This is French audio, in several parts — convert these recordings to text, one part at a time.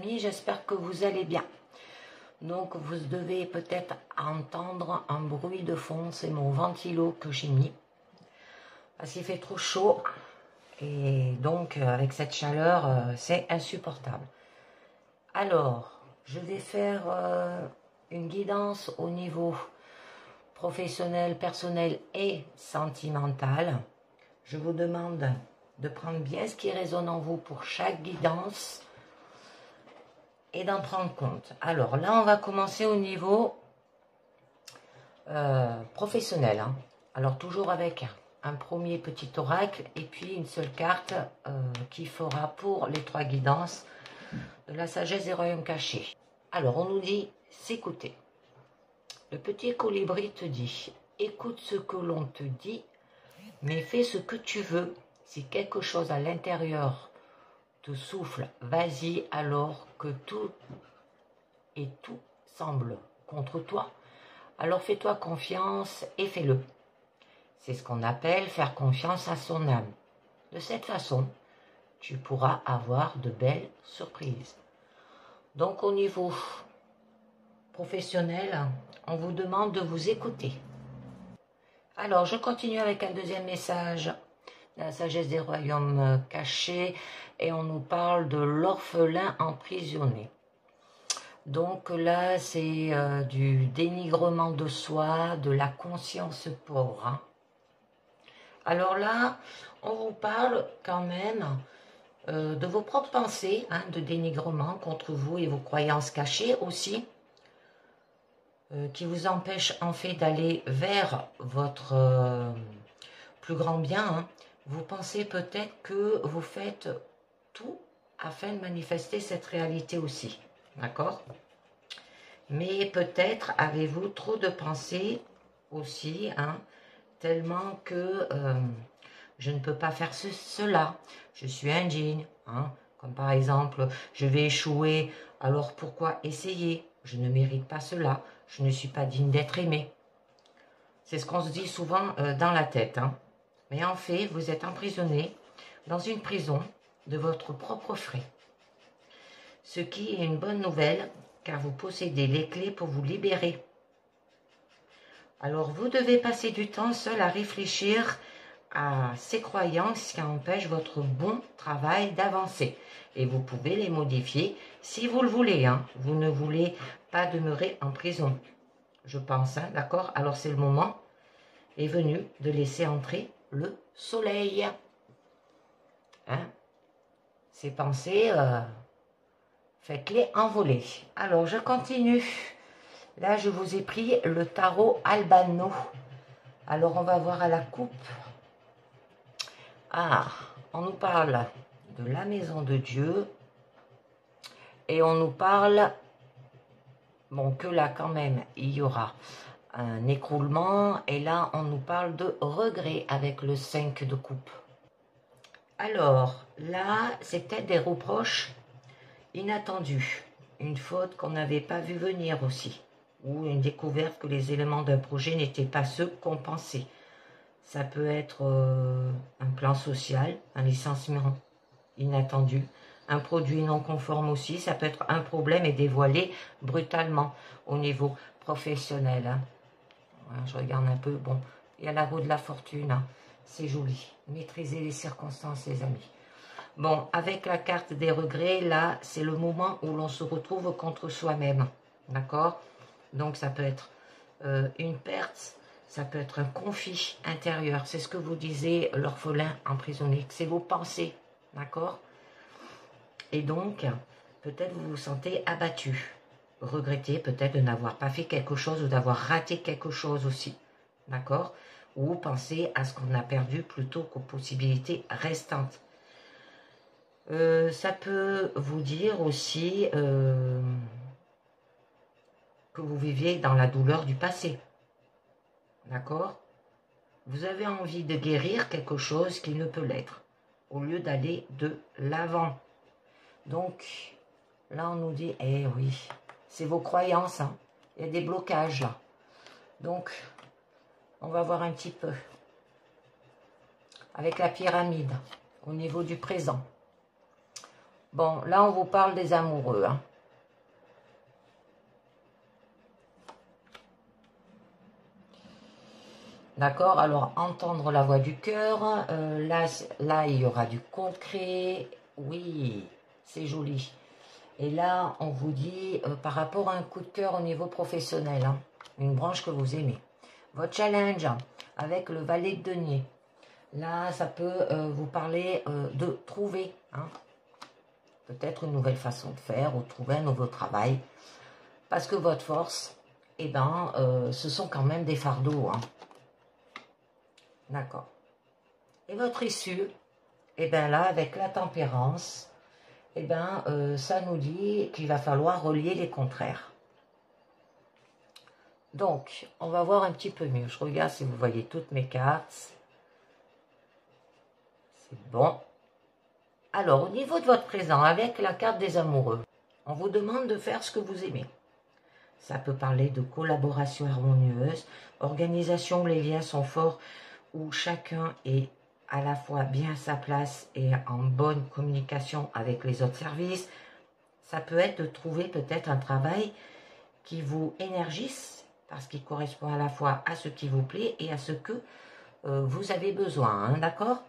amis, j'espère que vous allez bien. Donc vous devez peut-être entendre un bruit de fond, c'est mon ventilo que j'ai mis. Parce qu'il fait trop chaud et donc avec cette chaleur, c'est insupportable. Alors, je vais faire une guidance au niveau professionnel, personnel et sentimental. Je vous demande de prendre bien ce qui résonne en vous pour chaque guidance et d'en prendre compte. Alors là, on va commencer au niveau professionnel. Hein. Alors toujours avec un premier petit oracle et puis une seule carte qui fera pour les 3 guidances de la sagesse des royaumes cachés. Alors on nous dit s'écouter. Le petit colibri te dit, écoute ce que l'on te dit, mais fais ce que tu veux. Si quelque chose à l'intérieur te souffle, vas-y alors que tout et tout semble contre toi. Alors fais-toi confiance et fais-le. C'est ce qu'on appelle faire confiance à son âme. De cette façon, tu pourras avoir de belles surprises. Donc au niveau professionnel, on vous demande de vous écouter. Alors je continue avec un deuxième message. La sagesse des royaumes cachés et on nous parle de l'orphelin emprisonné. Donc là, c'est du dénigrement de soi, de la conscience pauvre. Hein. Alors là, on vous parle quand même de vos propres pensées, hein, de dénigrement contre vous et vos croyances cachées aussi, qui vous empêchent en fait d'aller vers votre plus grand bien. Hein. Vous pensez peut-être que vous faites tout afin de manifester cette réalité aussi. D'accord? Mais peut-être avez-vous trop de pensées aussi, hein, tellement que je ne peux pas faire cela. Je suis indigne. Hein, comme par exemple, je vais échouer, alors pourquoi essayer? Je ne mérite pas cela. Je ne suis pas digne d'être aimé. C'est ce qu'on se dit souvent dans la tête. Hein. Mais en fait, vous êtes emprisonné dans une prison de votre propre frais. Ce qui est une bonne nouvelle, car vous possédez les clés pour vous libérer. Alors, vous devez passer du temps seul à réfléchir à ces croyances qui empêchent votre bon travail d'avancer. Et vous pouvez les modifier si vous le voulez. Hein. Vous ne voulez pas demeurer en prison, je pense. Hein, d'accord? Alors, c'est le moment est venu de laisser entrer le soleil. Hein? Ces pensées, faites-les envoler. Alors, je continue. Là, je vous ai pris le tarot Albano. Alors, on va voir à la coupe. Ah, on nous parle de la maison de Dieu. Et on nous parle, bon, que là, quand même, il y aura un écroulement. Et là, on nous parle de regret avec le 5 de coupe. Alors, là, c'est peut-être des reproches inattendus. Une faute qu'on n'avait pas vu venir aussi. Ou une découverte que les éléments d'un projet n'étaient pas ceux qu'on pensait. Ça peut être un plan social, un licenciement inattendu, un produit non conforme aussi. Ça peut être un problème et dévoilé brutalement au niveau professionnel. Hein. Je regarde un peu. Bon, il y a la roue de la fortune. Hein. C'est joli. Maîtriser les circonstances, les amis. Bon, avec la carte des regrets, là, c'est le moment où l'on se retrouve contre soi-même. D'accord? Donc, ça peut être une perte, ça peut être un conflit intérieur. C'est ce que vous disiez, l'orphelin emprisonné. C'est vos pensées. D'accord? Et donc, peut-être vous vous sentez abattu. Regrettez peut-être de n'avoir pas fait quelque chose ou d'avoir raté quelque chose aussi. D'accord? Ou pensez à ce qu'on a perdu plutôt qu'aux possibilités restantes. Ça peut vous dire aussi que vous viviez dans la douleur du passé. D'accord? Vous avez envie de guérir quelque chose qui ne peut l'être, au lieu d'aller de l'avant. Donc, là on nous dit, eh oui, c'est vos croyances, hein. Il y a des blocages là. Donc, on va voir un petit peu. Avec la pyramide, au niveau du présent. Bon, là, on vous parle des amoureux. Hein. D'accord, alors entendre la voix du cœur, là, il y aura du concret, oui, c'est joli. Et là, on vous dit, par rapport à un coup de cœur au niveau professionnel, hein, une branche que vous aimez. Votre challenge, hein, avec le valet de denier, là, ça peut vous parler de trouver, hein, peut-être une nouvelle façon de faire ou trouver un nouveau travail. Parce que votre force, eh ben, ce sont quand même des fardeaux, hein. D'accord. Et votre issue, eh bien là, avec la tempérance, eh bien, ça nous dit qu'il va falloir relier les contraires. Donc, on va voir un petit peu mieux. Je regarde si vous voyez toutes mes cartes. C'est bon. Alors, au niveau de votre présent, avec la carte des amoureux, on vous demande de faire ce que vous aimez. Ça peut parler de collaboration harmonieuse, organisation où les liens sont forts, où chacun est à la fois bien à sa place et en bonne communication avec les autres services. Ça peut être de trouver peut-être un travail qui vous énergise, parce qu'il correspond à la fois à ce qui vous plaît et à ce que vous avez besoin, hein, d'accord?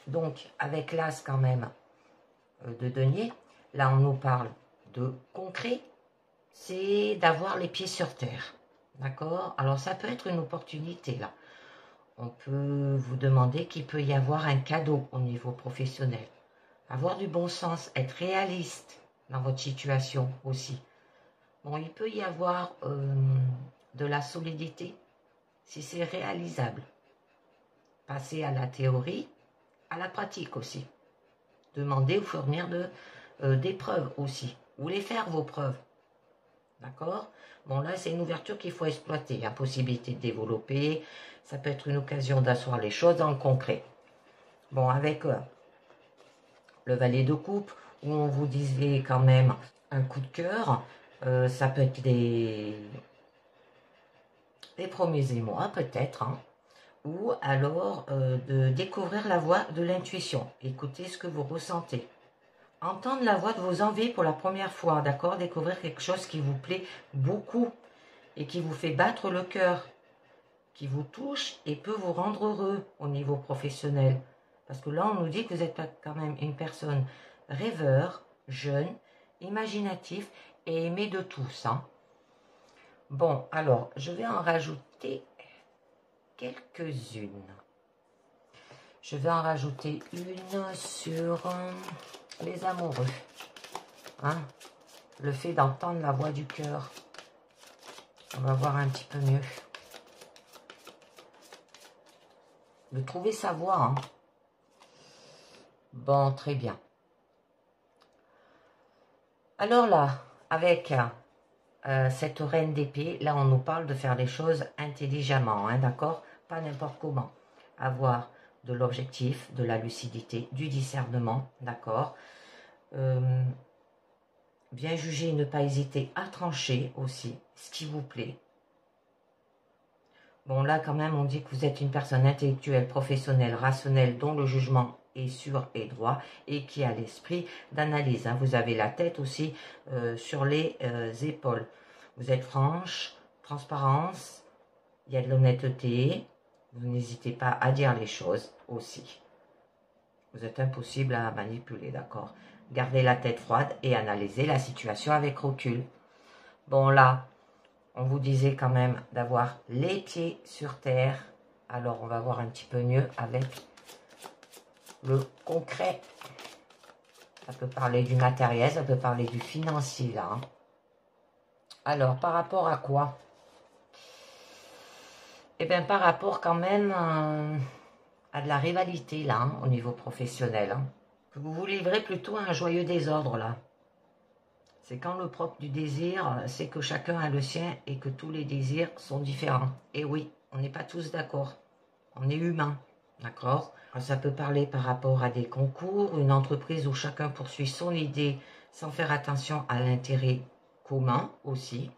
Donc, avec l'as quand même de denier, là on nous parle de concret, c'est d'avoir les pieds sur terre, d'accord? Alors ça peut être une opportunité là. On peut vous demander qu'il peut y avoir un cadeau au niveau professionnel. Avoir du bon sens, être réaliste dans votre situation aussi. Bon, il peut y avoir de la solidité si c'est réalisable. Passer à la théorie, à la pratique aussi. Demander ou fournir des preuves aussi. Ou les faire vos preuves. D'accord? Bon, là, c'est une ouverture qu'il faut exploiter. La possibilité de développer. Ça peut être une occasion d'asseoir les choses dans le concret. Bon, avec le valet de coupe, où on vous disait quand même un coup de cœur, ça peut être des premiers émois, peut-être, hein, ou alors de découvrir la voix de l'intuition. Écoutez ce que vous ressentez. Entendre la voix de vos envies pour la première fois, d'accord? Découvrir quelque chose qui vous plaît beaucoup et qui vous fait battre le cœur, qui vous touche et peut vous rendre heureux au niveau professionnel. Parce que là, on nous dit que vous êtes quand même une personne rêveur, jeune, imaginatif et aimé de tous. Hein. Bon, alors, je vais en rajouter quelques-unes. Je vais en rajouter une sur les amoureux. Hein? Le fait d'entendre la voix du cœur. On va voir un petit peu mieux. De trouver sa voix. Hein? Bon, très bien. Alors là, avec cette reine d'épée, là on nous parle de faire les choses intelligemment, hein, d'accord? Pas n'importe comment. Avoir de l'objectif, de la lucidité, du discernement, d'accord? Bien juger, ne pas hésiter à trancher aussi, ce qui vous plaît. Bon, là quand même on dit que vous êtes une personne intellectuelle, professionnelle, rationnelle, dont le jugement est sûr et droit et qui a l'esprit d'analyse. Hein. Vous avez la tête aussi sur les épaules. Vous êtes franche, transparence, il y a de l'honnêteté. Vous n'hésitez pas à dire les choses aussi. Vous êtes impossible à manipuler, d'accord? Gardez la tête froide et analysez la situation avec recul. Bon là, on vous disait quand même d'avoir les pieds sur terre. Alors on va voir un petit peu mieux avec le concret. Ça peut parler du matériel, ça peut parler du financier là. Hein. Alors par rapport à quoi? Eh bien par rapport quand même à de la rivalité là, hein, au niveau professionnel. Hein. Vous vous livrez plutôt à un joyeux désordre là. C'est quand le propre du désir, c'est que chacun a le sien et que tous les désirs sont différents. Et oui, on n'est pas tous d'accord. On est humain, d'accord? Ça peut parler par rapport à des concours, une entreprise où chacun poursuit son idée sans faire attention à l'intérêt commun aussi.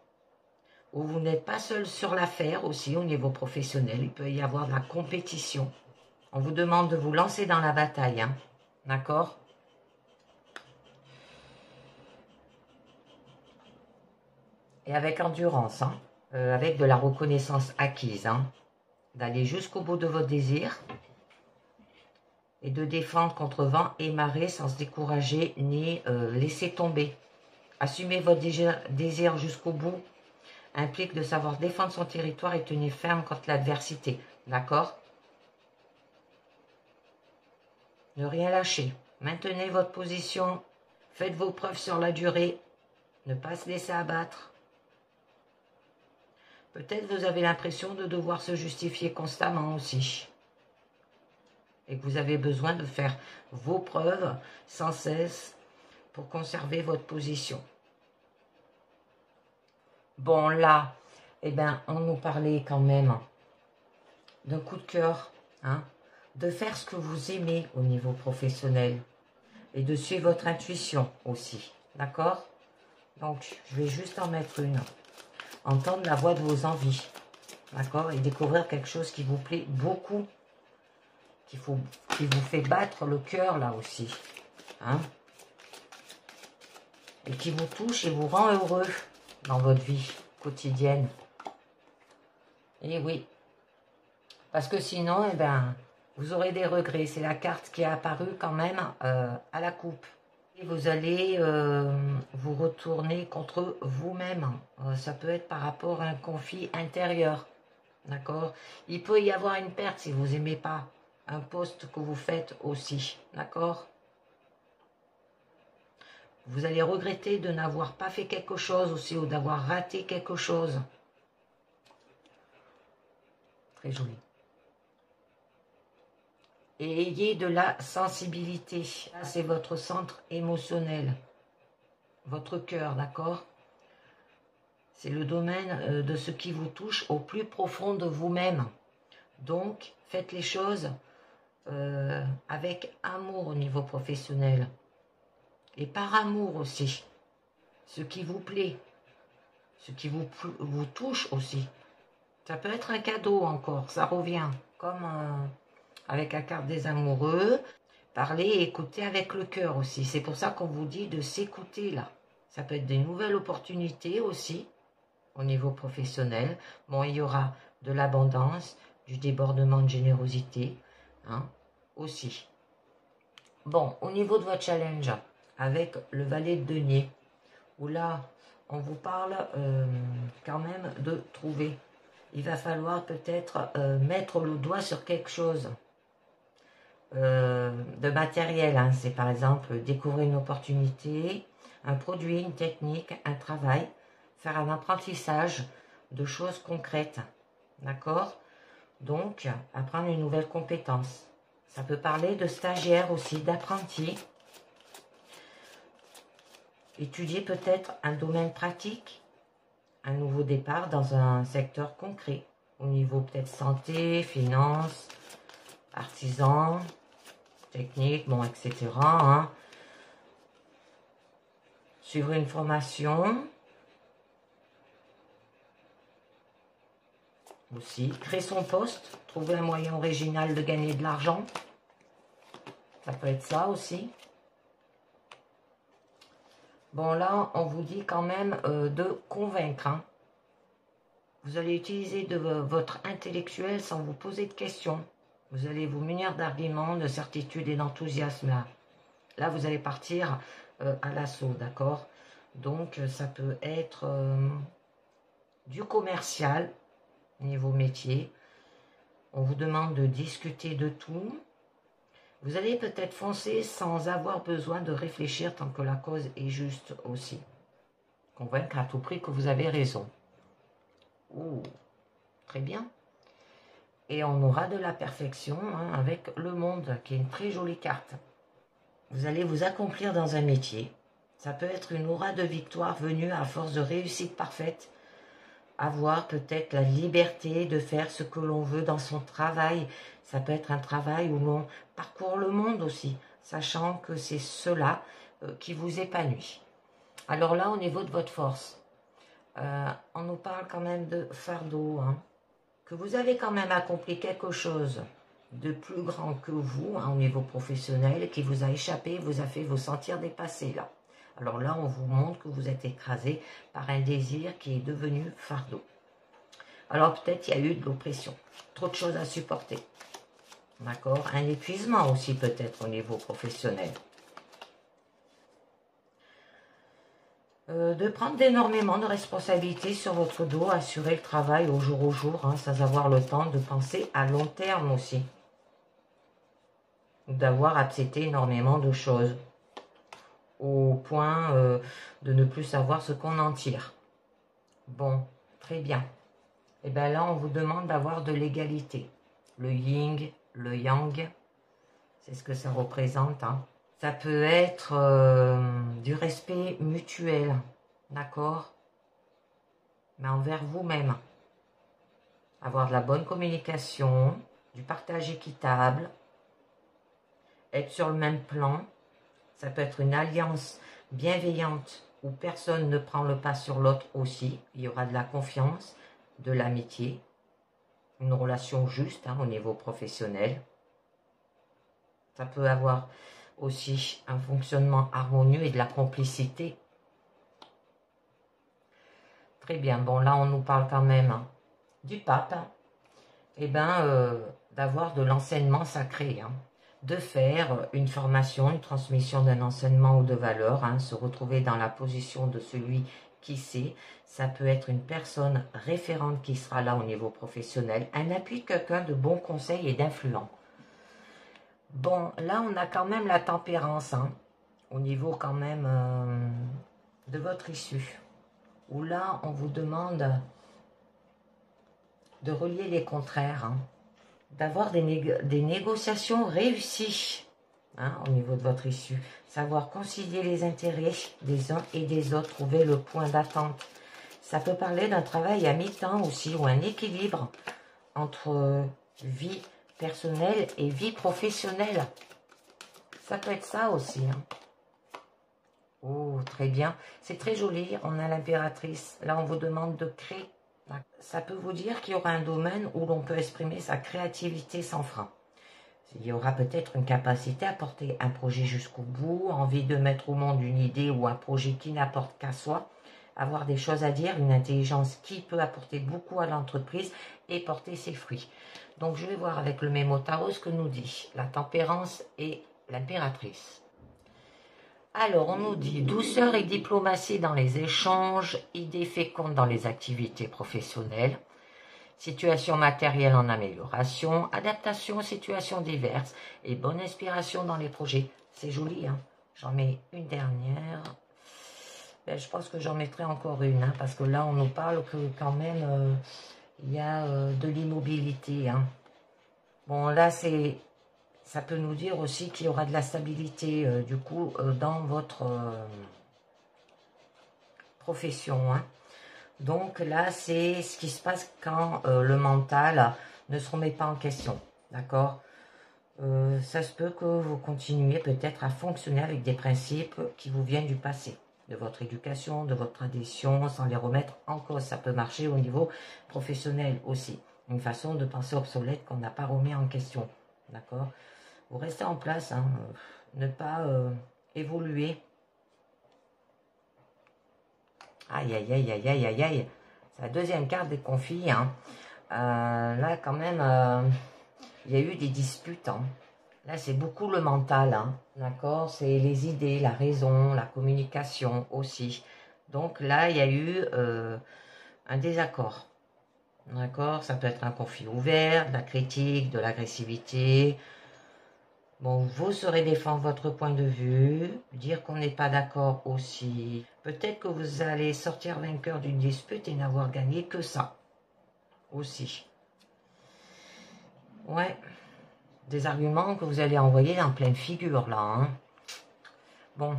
Où vous n'êtes pas seul sur l'affaire aussi au niveau professionnel. Il peut y avoir de la compétition. On vous demande de vous lancer dans la bataille, hein, d'accord? et avec endurance, hein, avec de la reconnaissance acquise, hein, d'aller jusqu'au bout de votre désir et de défendre contre vent et marée sans se décourager ni laisser tomber. Assumer votre désir jusqu'au bout implique de savoir défendre son territoire et tenir ferme contre l'adversité. D'accord? Ne rien lâcher. Maintenez votre position. Faites vos preuves sur la durée. Ne pas se laisser abattre. Peut-être vous avez l'impression de devoir se justifier constamment aussi. Et que vous avez besoin de faire vos preuves sans cesse pour conserver votre position. Bon, là, eh ben, on nous parlait quand même d'un coup de cœur, hein, de faire ce que vous aimez au niveau professionnel et de suivre votre intuition aussi, d'accord? Donc, je vais juste en mettre une. Entendre la voix de vos envies, d'accord? Et découvrir quelque chose qui vous plaît beaucoup, qui vous fait battre le cœur là aussi, hein? Et qui vous touche et vous rend heureux dans votre vie quotidienne. Et oui, parce que sinon, eh ben, vous aurez des regrets. C'est la carte qui est apparue quand même à la coupe. Et vous allez vous retourner contre vous-même. Ça peut être par rapport à un conflit intérieur. D'accord? Il peut y avoir une perte si vous n'aimez pas un poste que vous faites aussi. D'accord? Vous allez regretter de n'avoir pas fait quelque chose aussi ou d'avoir raté quelque chose. Très joli. Et ayez de la sensibilité. C'est votre centre émotionnel. Votre cœur, d'accord? C'est le domaine de ce qui vous touche au plus profond de vous-même. Donc, faites les choses avec amour au niveau professionnel. Et par amour aussi. Ce qui vous plaît. Ce qui vous touche aussi. Ça peut être un cadeau encore. Ça revient. Comme avec la carte des amoureux. Parler et écouter avec le cœur aussi. C'est pour ça qu'on vous dit de s'écouter là. Ça peut être des nouvelles opportunités aussi. Au niveau professionnel. Bon, il y aura de l'abondance. Du débordement de générosité. Hein, aussi. Bon, au niveau de votre challenge. Avec le valet de denier, où là, on vous parle quand même de trouver. Il va falloir peut-être mettre le doigt sur quelque chose de matériel. Hein. C'est par exemple découvrir une opportunité, un produit, une technique, un travail, faire un apprentissage de choses concrètes. D'accord? Donc, apprendre une nouvelle compétence. Ça peut parler de stagiaire aussi, d'apprenti. Étudier peut-être un domaine pratique, un nouveau départ dans un secteur concret, au niveau peut-être santé, finance, artisan, technique, bon, etc. Hein. Suivre une formation, aussi. Créer son poste, trouver un moyen original de gagner de l'argent, ça peut être ça aussi. Bon, là, on vous dit quand même de convaincre. Hein. Vous allez utiliser de votre intellectuel sans vous poser de questions. Vous allez vous munir d'arguments, de certitude et d'enthousiasme. Là, vous allez partir à l'assaut, d'accord? Donc, ça peut être du commercial, niveau métier. On vous demande de discuter de tout. Vous allez peut-être foncer sans avoir besoin de réfléchir tant que la cause est juste aussi. Convaincre à tout prix que vous avez raison. Ouh, très bien. Et on aura de la perfection hein, avec le monde, qui est une très jolie carte. Vous allez vous accomplir dans un métier. Ça peut être une aura de victoire venue à force de réussite parfaite. Avoir peut-être la liberté de faire ce que l'on veut dans son travail. Ça peut être un travail où l'on parcourt le monde aussi, sachant que c'est cela qui vous épanouit. Alors là, au niveau de votre force, on nous parle quand même de fardeau, hein, que vous avez quand même accompli quelque chose de plus grand que vous hein, au niveau professionnel, qui vous a échappé, vous a fait vous sentir dépassé là. Alors là, on vous montre que vous êtes écrasé par un désir qui est devenu fardeau. Alors peut-être il y a eu de l'oppression, trop de choses à supporter. D'accord? Un épuisement aussi peut-être au niveau professionnel. De prendre énormément de responsabilités sur votre dos, assurer le travail au jour, hein, sans avoir le temps de penser à long terme aussi. D'avoir accepté énormément de choses, au point de ne plus savoir ce qu'on en tire. Bon, très bien. Et bien là, on vous demande d'avoir de l'égalité. Le yin, le yang, c'est ce que ça représente, hein. Ça peut être du respect mutuel, d'accord? Mais envers vous-même. Avoir de la bonne communication, du partage équitable, être sur le même plan. Ça peut être une alliance bienveillante où personne ne prend le pas sur l'autre aussi. Il y aura de la confiance, de l'amitié, une relation juste, hein, au niveau professionnel. Ça peut avoir aussi un fonctionnement harmonieux et de la complicité. Très bien, bon là on nous parle quand même, hein, du pape, hein. Eh bien, d'avoir de l'enseignement sacré, hein, de faire une formation, une transmission d'un enseignement ou de valeurs, hein, se retrouver dans la position de celui qui sait. Ça peut être une personne référente qui sera là au niveau professionnel, un appui de quelqu'un de bons conseils et d'influents. Bon, là, on a quand même la tempérance, hein, au niveau quand même de votre issue. Où là, on vous demande de relier les contraires, hein, d'avoir des négociations réussies, hein, au niveau de votre issue. Savoir concilier les intérêts des uns et des autres, trouver le point d'attente. Ça peut parler d'un travail à mi-temps aussi, ou un équilibre entre vie personnelle et vie professionnelle. Ça peut être ça aussi, hein. Oh, très bien. C'est très joli. On a l'impératrice. Là, on vous demande de créer. Ça peut vous dire qu'il y aura un domaine où l'on peut exprimer sa créativité sans frein. Il y aura peut-être une capacité à porter un projet jusqu'au bout, envie de mettre au monde une idée ou un projet qui n'apporte qu'à soi, avoir des choses à dire, une intelligence qui peut apporter beaucoup à l'entreprise et porter ses fruits. Donc, je vais voir avec le mémo tarot ce que nous dit la tempérance et l'impératrice. Alors, on nous dit douceur et diplomatie dans les échanges, idées fécondes dans les activités professionnelles, situation matérielle en amélioration, adaptation aux situations diverses et bonne inspiration dans les projets. C'est joli, hein. J'en mets une dernière. Ben, je pense que j'en mettrai encore une, hein, parce que là, on nous parle que quand même, il y a de l'immobilité, hein. Bon, là, ça peut nous dire aussi qu'il y aura de la stabilité, du coup, dans votre profession, hein. Donc là, c'est ce qui se passe quand le mental ne se remet pas en question, d'accord? Ça se peut que vous continuiez peut-être à fonctionner avec des principes qui vous viennent du passé, de votre éducation, de votre tradition, sans les remettre en cause. Ça peut marcher au niveau professionnel aussi. Une façon de penser obsolète qu'on n'a pas remis en question, d'accord? Vous restez en place, hein, ne pas évoluer. Aïe, aïe, aïe, aïe, aïe, aïe, aïe. C'est la deuxième carte des conflits, hein. Là, quand même, il y a eu des disputes, hein. Là, c'est beaucoup le mental, hein, d'accord? C'est les idées, la raison, la communication aussi. Donc là, il y a eu un désaccord, d'accord? Ça peut être un conflit ouvert, de la critique, de l'agressivité. Bon, vous saurez défendre votre point de vue, dire qu'on n'est pas d'accord aussi. Peut-être que vous allez sortir vainqueur d'une dispute et n'avoir gagné que ça aussi. Ouais, des arguments que vous allez envoyer en pleine figure là, hein. Bon,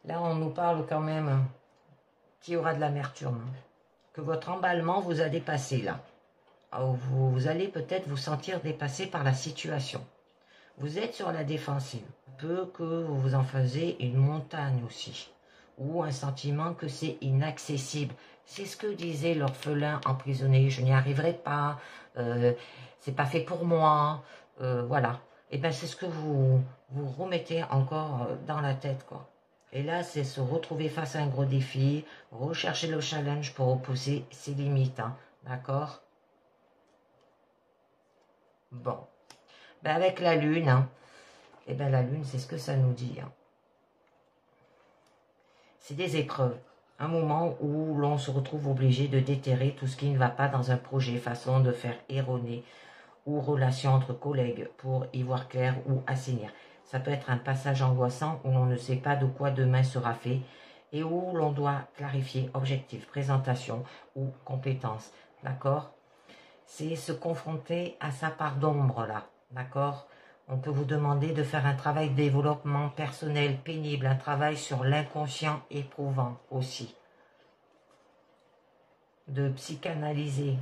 là on nous parle quand même qu'il y aura de l'amertume, que votre emballement vous a dépassé là. Vous allez peut-être vous sentir dépassé par la situation. Vous êtes sur la défensive. Peu que vous vous en faisiez une montagne aussi. Ou un sentiment que c'est inaccessible. C'est ce que disait l'orphelin emprisonné. Je n'y arriverai pas. C'est pas fait pour moi. Voilà. Et bien c'est ce que vous remettez encore dans la tête, quoi. Et là, c'est se retrouver face à un gros défi, rechercher le challenge pour repousser ses limites. Hein. D'accord? Bon. Ben avec la lune, hein, et ben la lune, c'est ce que ça nous dit. Hein. C'est des épreuves. Un moment où l'on se retrouve obligé de déterrer tout ce qui ne va pas dans un projet, façon de faire erroner ou relation entre collègues pour y voir clair ou assainir. Ça peut être un passage angoissant où l'on ne sait pas de quoi demain sera fait et où l'on doit clarifier objectif, présentation ou compétences. D'accord? C'est se confronter à sa part d'ombre là. D'accord? On peut vous demander de faire un travail de développement personnel pénible, un travail sur l'inconscient éprouvant aussi. De psychanalyser,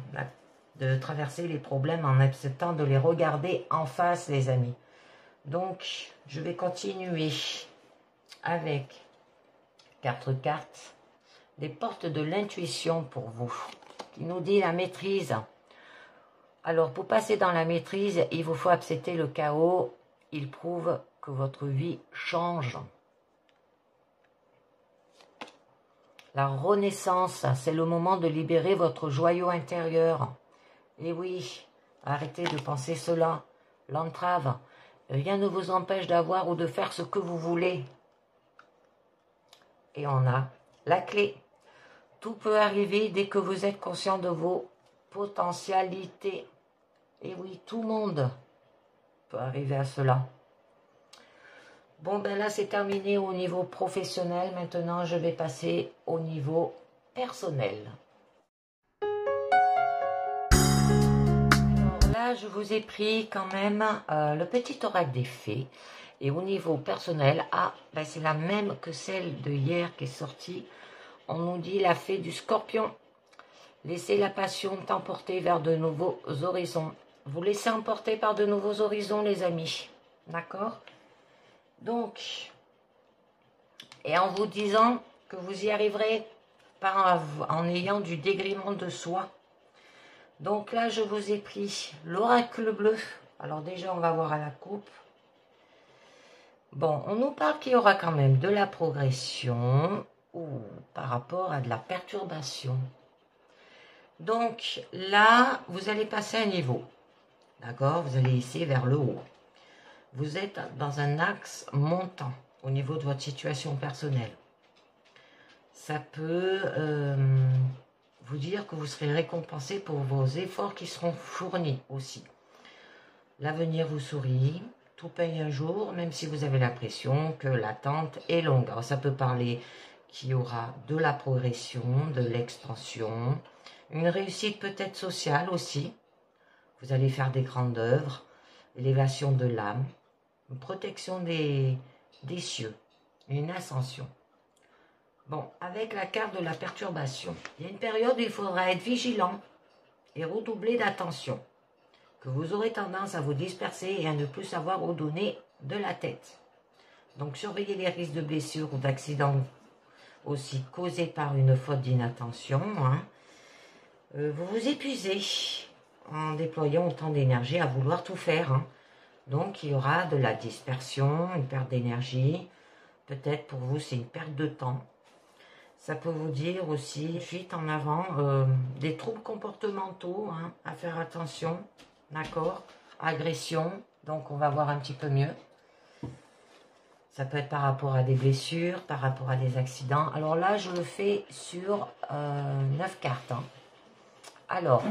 de traverser les problèmes en acceptant de les regarder en face, les amis. Donc, je vais continuer avec 4 cartes, des portes de l'intuition pour vous, qui nous dit la maîtrise. Alors, pour passer dans la maîtrise, il vous faut accepter le chaos. Il prouve que votre vie change. La renaissance, c'est le moment de libérer votre joyau intérieur. Et oui, arrêtez de penser cela. L'entrave, rien ne vous empêche d'avoir ou de faire ce que vous voulez. Et on a la clé. Tout peut arriver dès que vous êtes conscient de vos potentialités. Et oui, tout le monde peut arriver à cela. Bon, ben là, c'est terminé au niveau professionnel. Maintenant, je vais passer au niveau personnel. Alors là, je vous ai pris quand même le petit oracle des fées. Et au niveau personnel, ben c'est la même que celle de hier qui est sortie. On nous dit la fée du scorpion. Laissez la passion t'emporter vers de nouveaux horizons. Vous laissez emporter par de nouveaux horizons, les amis. D'accord? Donc, et en vous disant que vous y arriverez en ayant du dégriement de soi. Donc là, je vous ai pris l'oracle bleu. Alors déjà, on va voir à la coupe. Bon, on nous parle qu'il y aura quand même de la progression ou par rapport à de la perturbation. Donc là, vous allez passer un niveau. D'accord? Vous allez ici vers le haut. Vous êtes dans un axe montant au niveau de votre situation personnelle. Ça peut vous dire que vous serez récompensé pour vos efforts qui seront fournis aussi. L'avenir vous sourit, tout paye un jour, même si vous avez l'impression que l'attente est longue. Alors ça peut parler qu'il y aura de la progression, de l'expansion, une réussite peut-être sociale aussi. Vous allez faire des grandes œuvres, l'élévation de l'âme, une protection des cieux, une ascension. Bon, avec la carte de la perturbation, il y a une période où il faudra être vigilant et redoubler d'attention, que vous aurez tendance à vous disperser et à ne plus savoir où donner de la tête. Donc, surveillez les risques de blessures ou d'accidents aussi causés par une faute d'inattention. Hein. Vous vous épuisez en déployant autant d'énergie à vouloir tout faire. Hein. Donc, il y aura de la dispersion, une perte d'énergie. Peut-être pour vous, c'est une perte de temps. Ça peut vous dire aussi, suite en avant, des troubles comportementaux, hein, à faire attention, d'accord? Agression, donc on va voir un petit peu mieux. Ça peut être par rapport à des blessures, par rapport à des accidents. Alors là, je le fais sur 9 cartes. Hein. Alors,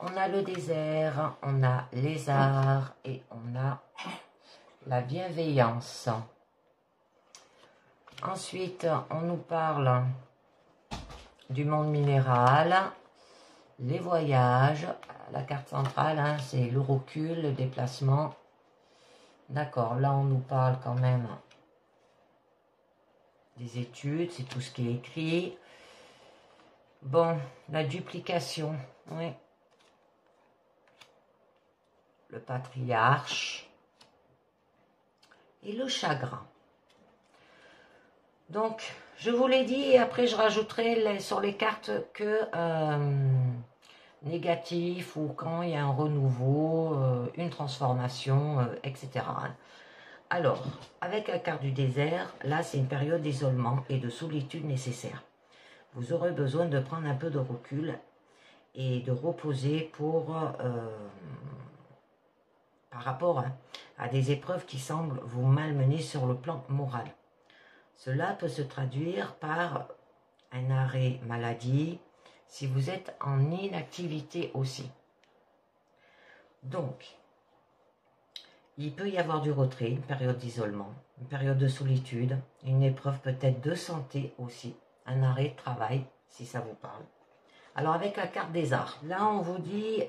on a le désert, on a les arts et on a la bienveillance. Ensuite, on nous parle du monde minéral, les voyages, la carte centrale, hein, c'est le recul, le déplacement. D'accord, là on nous parle quand même des études, c'est tout ce qui est écrit. Bon, la duplication, oui. Le patriarche et le chagrin. Donc, je vous l'ai dit, et après je rajouterai sur les cartes que négatif ou quand il y a un renouveau, une transformation, etc. Alors, avec la carte du désert, là, c'est une période d'isolement et de solitude nécessaire. Vous aurez besoin de prendre un peu de recul et de reposer par rapport à des épreuves qui semblent vous malmener sur le plan moral. Cela peut se traduire par un arrêt maladie, si vous êtes en inactivité aussi. Donc, il peut y avoir du retrait, une période d'isolement, une période de solitude, une épreuve peut-être de santé aussi, un arrêt de travail, si ça vous parle. Alors avec la carte des arts, là on vous dit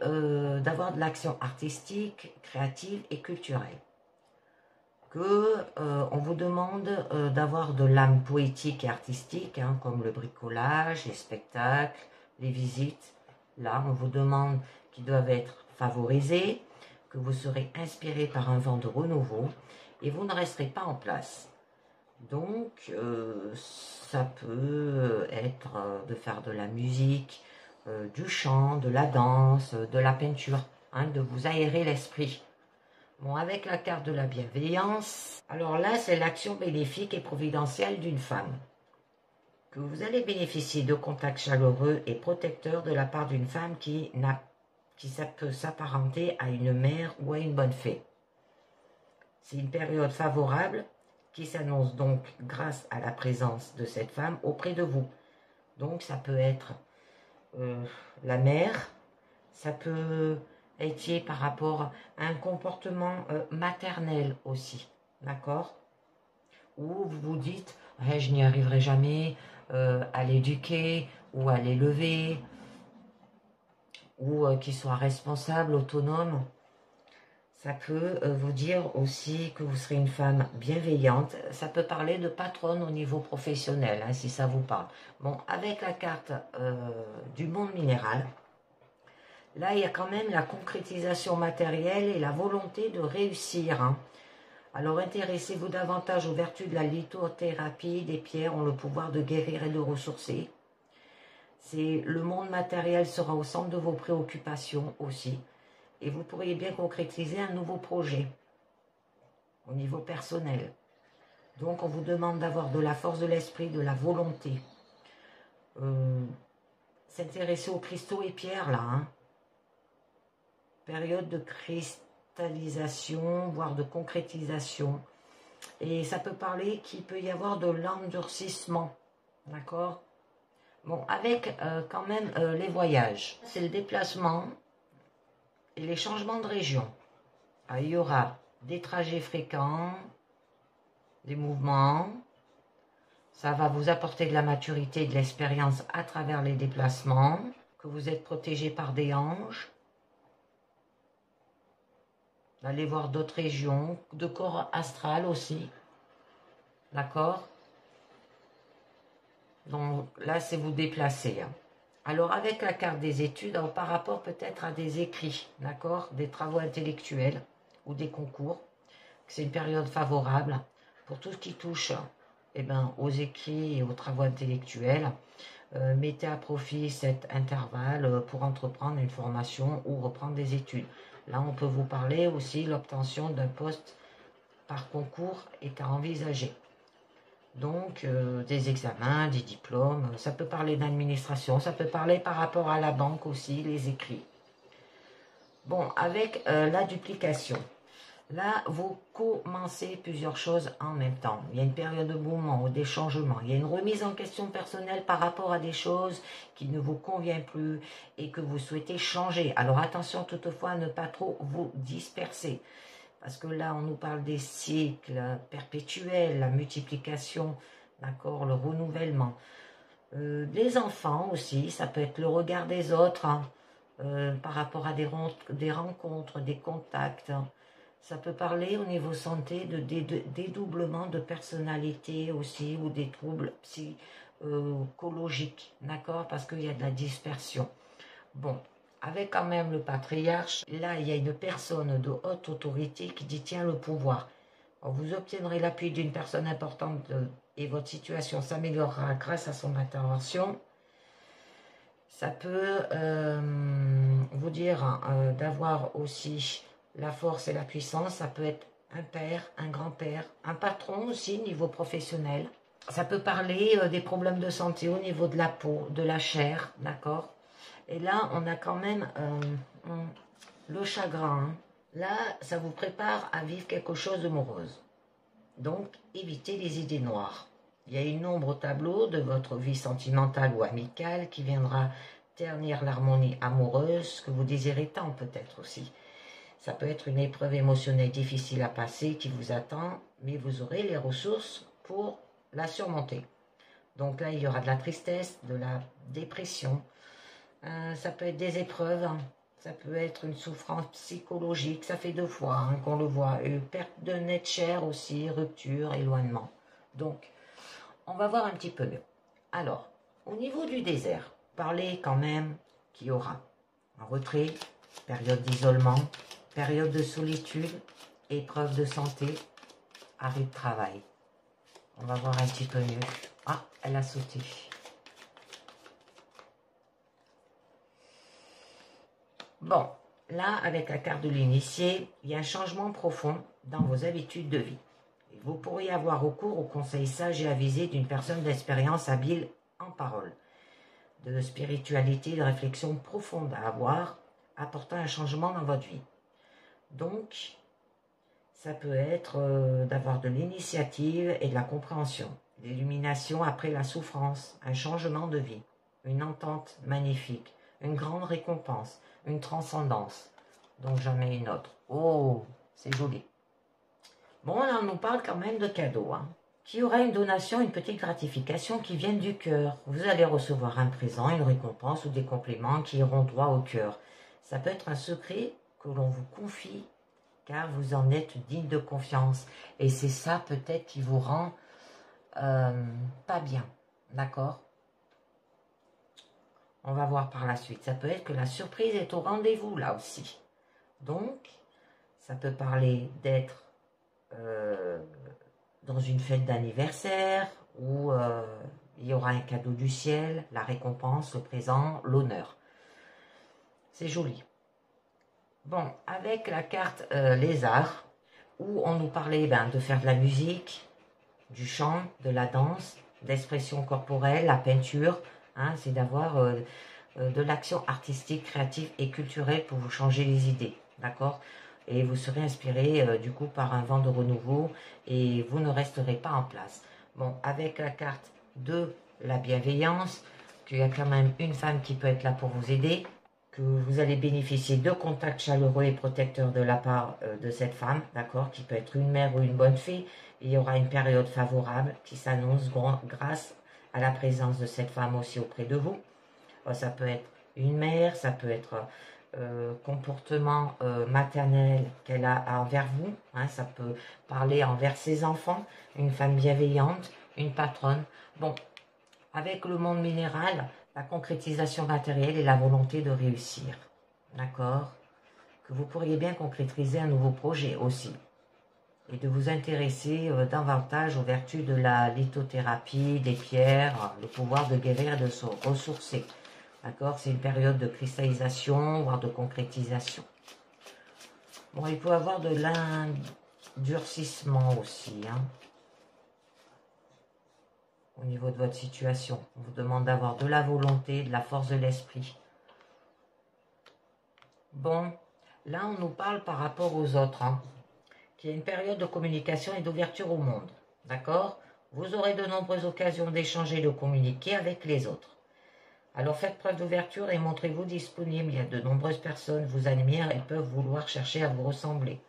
d'avoir de l'action artistique, créative et culturelle. On vous demande d'avoir de l'âme poétique et artistique, hein, comme le bricolage, les spectacles, les visites. Là, on vous demande qu'ils doivent être favorisés, que vous serez inspiré par un vent de renouveau et vous ne resterez pas en place. Donc, ça peut être de faire de la musique, du chant, de la danse, de la peinture, hein, de vous aérer l'esprit. Bon, avec la carte de la bienveillance, alors là, c'est l'action bénéfique et providentielle d'une femme. Que vous allez bénéficier de contacts chaleureux et protecteurs de la part d'une femme qui peut s'apparenter à une mère ou à une bonne fée. C'est une période favorable qui s'annonce donc grâce à la présence de cette femme auprès de vous. Donc, ça peut être la mère, ça peut être par rapport à un comportement maternel aussi, d'accord? Ou vous vous dites, hey, je n'y arriverai jamais à l'éduquer ou à l'élever, ou qu'il soit responsable, autonome. Ça peut vous dire aussi que vous serez une femme bienveillante. Ça peut parler de patronne au niveau professionnel, hein, si ça vous parle. Bon, avec la carte du monde minéral, là, il y a quand même la concrétisation matérielle et la volonté de réussir. Hein. Alors, intéressez-vous davantage aux vertus de la lithothérapie. Des pierres ont le pouvoir de guérir et de ressourcer. Le monde matériel sera au centre de vos préoccupations aussi. Et vous pourriez bien concrétiser un nouveau projet au niveau personnel. Donc, on vous demande d'avoir de la force de l'esprit, de la volonté. S'intéresser aux cristaux et pierres, là. Hein. Période de cristallisation, voire de concrétisation. Et ça peut parler qu'il peut y avoir de l'endurcissement. D'accord? Bon, avec quand même les voyages. C'est le déplacement et les changements de région. Il y aura des trajets fréquents, des mouvements. Ça va vous apporter de la maturité et de l'expérience à travers les déplacements. Que vous êtes protégé par des anges. D'aller voir d'autres régions, de corps astral aussi. D'accord? Donc là, c'est vous déplacer. Hein. Alors, avec la carte des études, alors, par rapport peut-être à des écrits, d'accord, des travaux intellectuels ou des concours, c'est une période favorable pour tout ce qui touche aux écrits et aux travaux intellectuels. Mettez à profit cet intervalle pour entreprendre une formation ou reprendre des études. Là, on peut vous parler aussi de l'obtention d'un poste par concours est à envisager. Donc, des examens, des diplômes, ça peut parler d'administration, ça peut parler par rapport à la banque aussi, les écrits. Bon, avec la duplication, là, vous commencez plusieurs choses en même temps. Il y a une période de mouvement ou des changements. Il y a une remise en question personnelle par rapport à des choses qui ne vous conviennent plus et que vous souhaitez changer. Alors, attention toutefois à ne pas trop vous disperser. Parce que là, on nous parle des cycles perpétuels, la multiplication, d'accord, le renouvellement. Les enfants aussi, ça peut être le regard des autres hein, par rapport à des rencontres, des contacts. Hein. Ça peut parler au niveau santé de dédoublement de personnalité aussi ou des troubles psychologiques, d'accord, parce qu'il y a de la dispersion. Bon. Avec quand même le patriarche, là il y a une personne de haute autorité qui détient le pouvoir. Vous obtiendrez l'appui d'une personne importante et votre situation s'améliorera grâce à son intervention. Ça peut vous dire d'avoir aussi la force et la puissance. Ça peut être un père, un grand-père, un patron aussi, niveau professionnel. Ça peut parler des problèmes de santé au niveau de la peau, de la chair, d'accord? Et là, on a quand même le chagrin. Hein. Là, ça vous prépare à vivre quelque chose de morose. Donc, évitez les idées noires. Il y a une ombre au tableau de votre vie sentimentale ou amicale qui viendra ternir l'harmonie amoureuse que vous désirez tant peut-être aussi. Ça peut être une épreuve émotionnelle difficile à passer qui vous attend, mais vous aurez les ressources pour la surmonter. Donc là, il y aura de la tristesse, de la dépression. Ça peut être des épreuves, hein. Ça peut être une souffrance psychologique. Ça fait 2 fois hein, qu'on le voit. Une perte de net chair aussi, rupture, éloignement. Donc, on va voir un petit peu mieux. Alors, au niveau du désert, parlez quand même qu'il y aura un retrait, période d'isolement, période de solitude, épreuve de santé, arrêt de travail. On va voir un petit peu mieux. Ah, elle a sauté. Bon, là, avec la carte de l'initié, il y a un changement profond dans vos habitudes de vie. Et vous pourriez avoir recours aux conseils sages et avisés d'une personne d'expérience habile en parole, de spiritualité, de réflexion profonde à avoir, apportant un changement dans votre vie. Donc, ça peut être d'avoir de l'initiative et de la compréhension, l'illumination après la souffrance, un changement de vie, une entente magnifique, une grande récompense, une transcendance. Donc jamais une autre. Oh, c'est joli. Bon, là, on nous parle quand même de cadeaux. Hein. Qu'il y aura une donation, une petite gratification qui vienne du cœur. Vous allez recevoir un présent, une récompense ou des compliments qui iront droit au cœur. Ça peut être un secret que l'on vous confie car vous en êtes digne de confiance. Et c'est ça peut-être qui vous rend pas bien. D'accord? On va voir par la suite. Ça peut être que la surprise est au rendez-vous, là aussi. Donc, ça peut parler d'être dans une fête d'anniversaire où il y aura un cadeau du ciel, la récompense, le présent, l'honneur. C'est joli. Bon, avec la carte lézard, où on nous parlait de faire de la musique, du chant, de la danse, d'expression corporelle, la peinture, hein, c'est d'avoir de l'action artistique, créative et culturelle pour vous changer les idées, d'accord? Et vous serez inspiré du coup par un vent de renouveau et vous ne resterez pas en place. Bon, avec la carte de la bienveillance, qu'il y a quand même une femme qui peut être là pour vous aider, que vous allez bénéficier de contacts chaleureux et protecteurs de la part de cette femme, d'accord, qui peut être une mère ou une bonne fille. Il y aura une période favorable qui s'annonce grâce à la présence de cette femme aussi auprès de vous. Ça peut être une mère, ça peut être comportement maternel qu'elle a envers vous, hein, ça peut parler envers ses enfants, une femme bienveillante, une patronne. Bon, avec le monde minéral, la concrétisation matérielle et la volonté de réussir, d'accord? Que vous pourriez bien concrétiser un nouveau projet aussi et de vous intéresser davantage aux vertus de la lithothérapie, des pierres, le pouvoir de guérir et de se ressourcer. D'accord? C'est une période de cristallisation, voire de concrétisation. Bon, il peut y avoir de l'endurcissement aussi, hein, au niveau de votre situation. On vous demande d'avoir de la volonté, de la force de l'esprit. Bon, là, on nous parle par rapport aux autres, hein, qu'il y a une période de communication et d'ouverture au monde. D'accord? Vous aurez de nombreuses occasions d'échanger et de communiquer avec les autres. Alors faites preuve d'ouverture et montrez-vous disponible. Il y a de nombreuses personnes vous admirent et peuvent vouloir chercher à vous ressembler.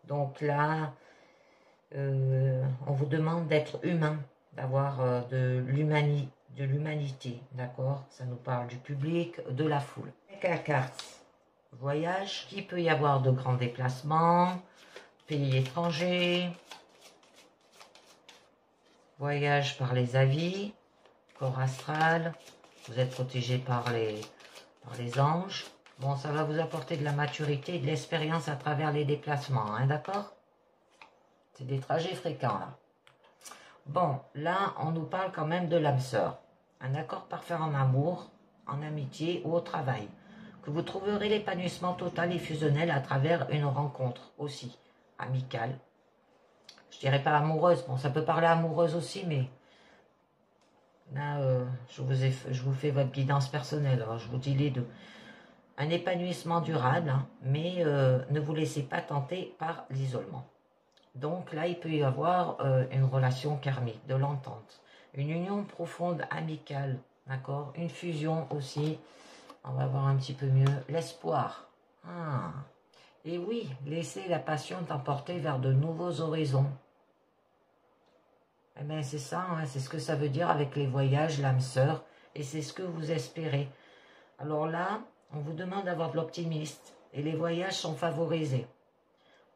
Donc là, on vous demande d'être humain, d'avoir de l'humanité, d'accord? Ça nous parle du public, de la foule. Avec la carte voyage, il peut y avoir de grands déplacements, pays étrangers, voyage par les avis, corps astral. Vous êtes protégé par les anges. Bon, ça va vous apporter de la maturité et de l'expérience à travers les déplacements, hein, d'accord? C'est des trajets fréquents, là. Bon, là, on nous parle quand même de l'âme sœur. Un accord parfait en amour, en amitié ou au travail. Que vous trouverez l'épanouissement total et fusionnel à travers une rencontre aussi amicale, Je dirais pas amoureuse, bon ça peut parler amoureuse aussi, mais là je vous fais votre guidance personnelle, alors je vous dis les deux. Un épanouissement durable, hein, mais ne vous laissez pas tenter par l'isolement. Donc là, il peut y avoir une relation karmique, de l'entente, une union profonde, amicale, d'accord? Une fusion aussi, on va voir un petit peu mieux, l'espoir. Ah. Et oui, laissez la passion t'emporter vers de nouveaux horizons. Eh bien, c'est ça, hein, c'est ce que ça veut dire avec les voyages, l'âme sœur, et c'est ce que vous espérez. Alors là, on vous demande d'avoir de l'optimiste, et les voyages sont favorisés.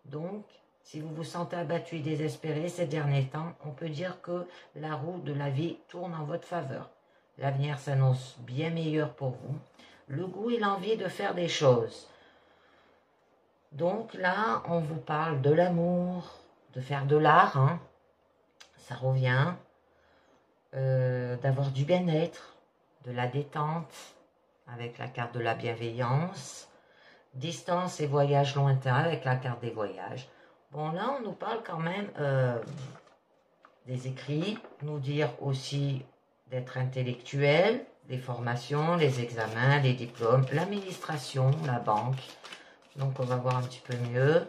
Donc, si vous vous sentez abattu et désespéré ces derniers temps, on peut dire que la roue de la vie tourne en votre faveur. L'avenir s'annonce bien meilleur pour vous. Le goût et l'envie de faire des choses. Donc là, on vous parle de l'amour, de faire de l'art, hein. Ça revient, d'avoir du bien-être, de la détente, avec la carte de la bienveillance, distance et voyage lointain avec la carte des voyages. Bon, là, on nous parle quand même des écrits, nous dire aussi d'être intellectuel, les formations, les examens, les diplômes, l'administration, la banque. Donc, on va voir un petit peu mieux.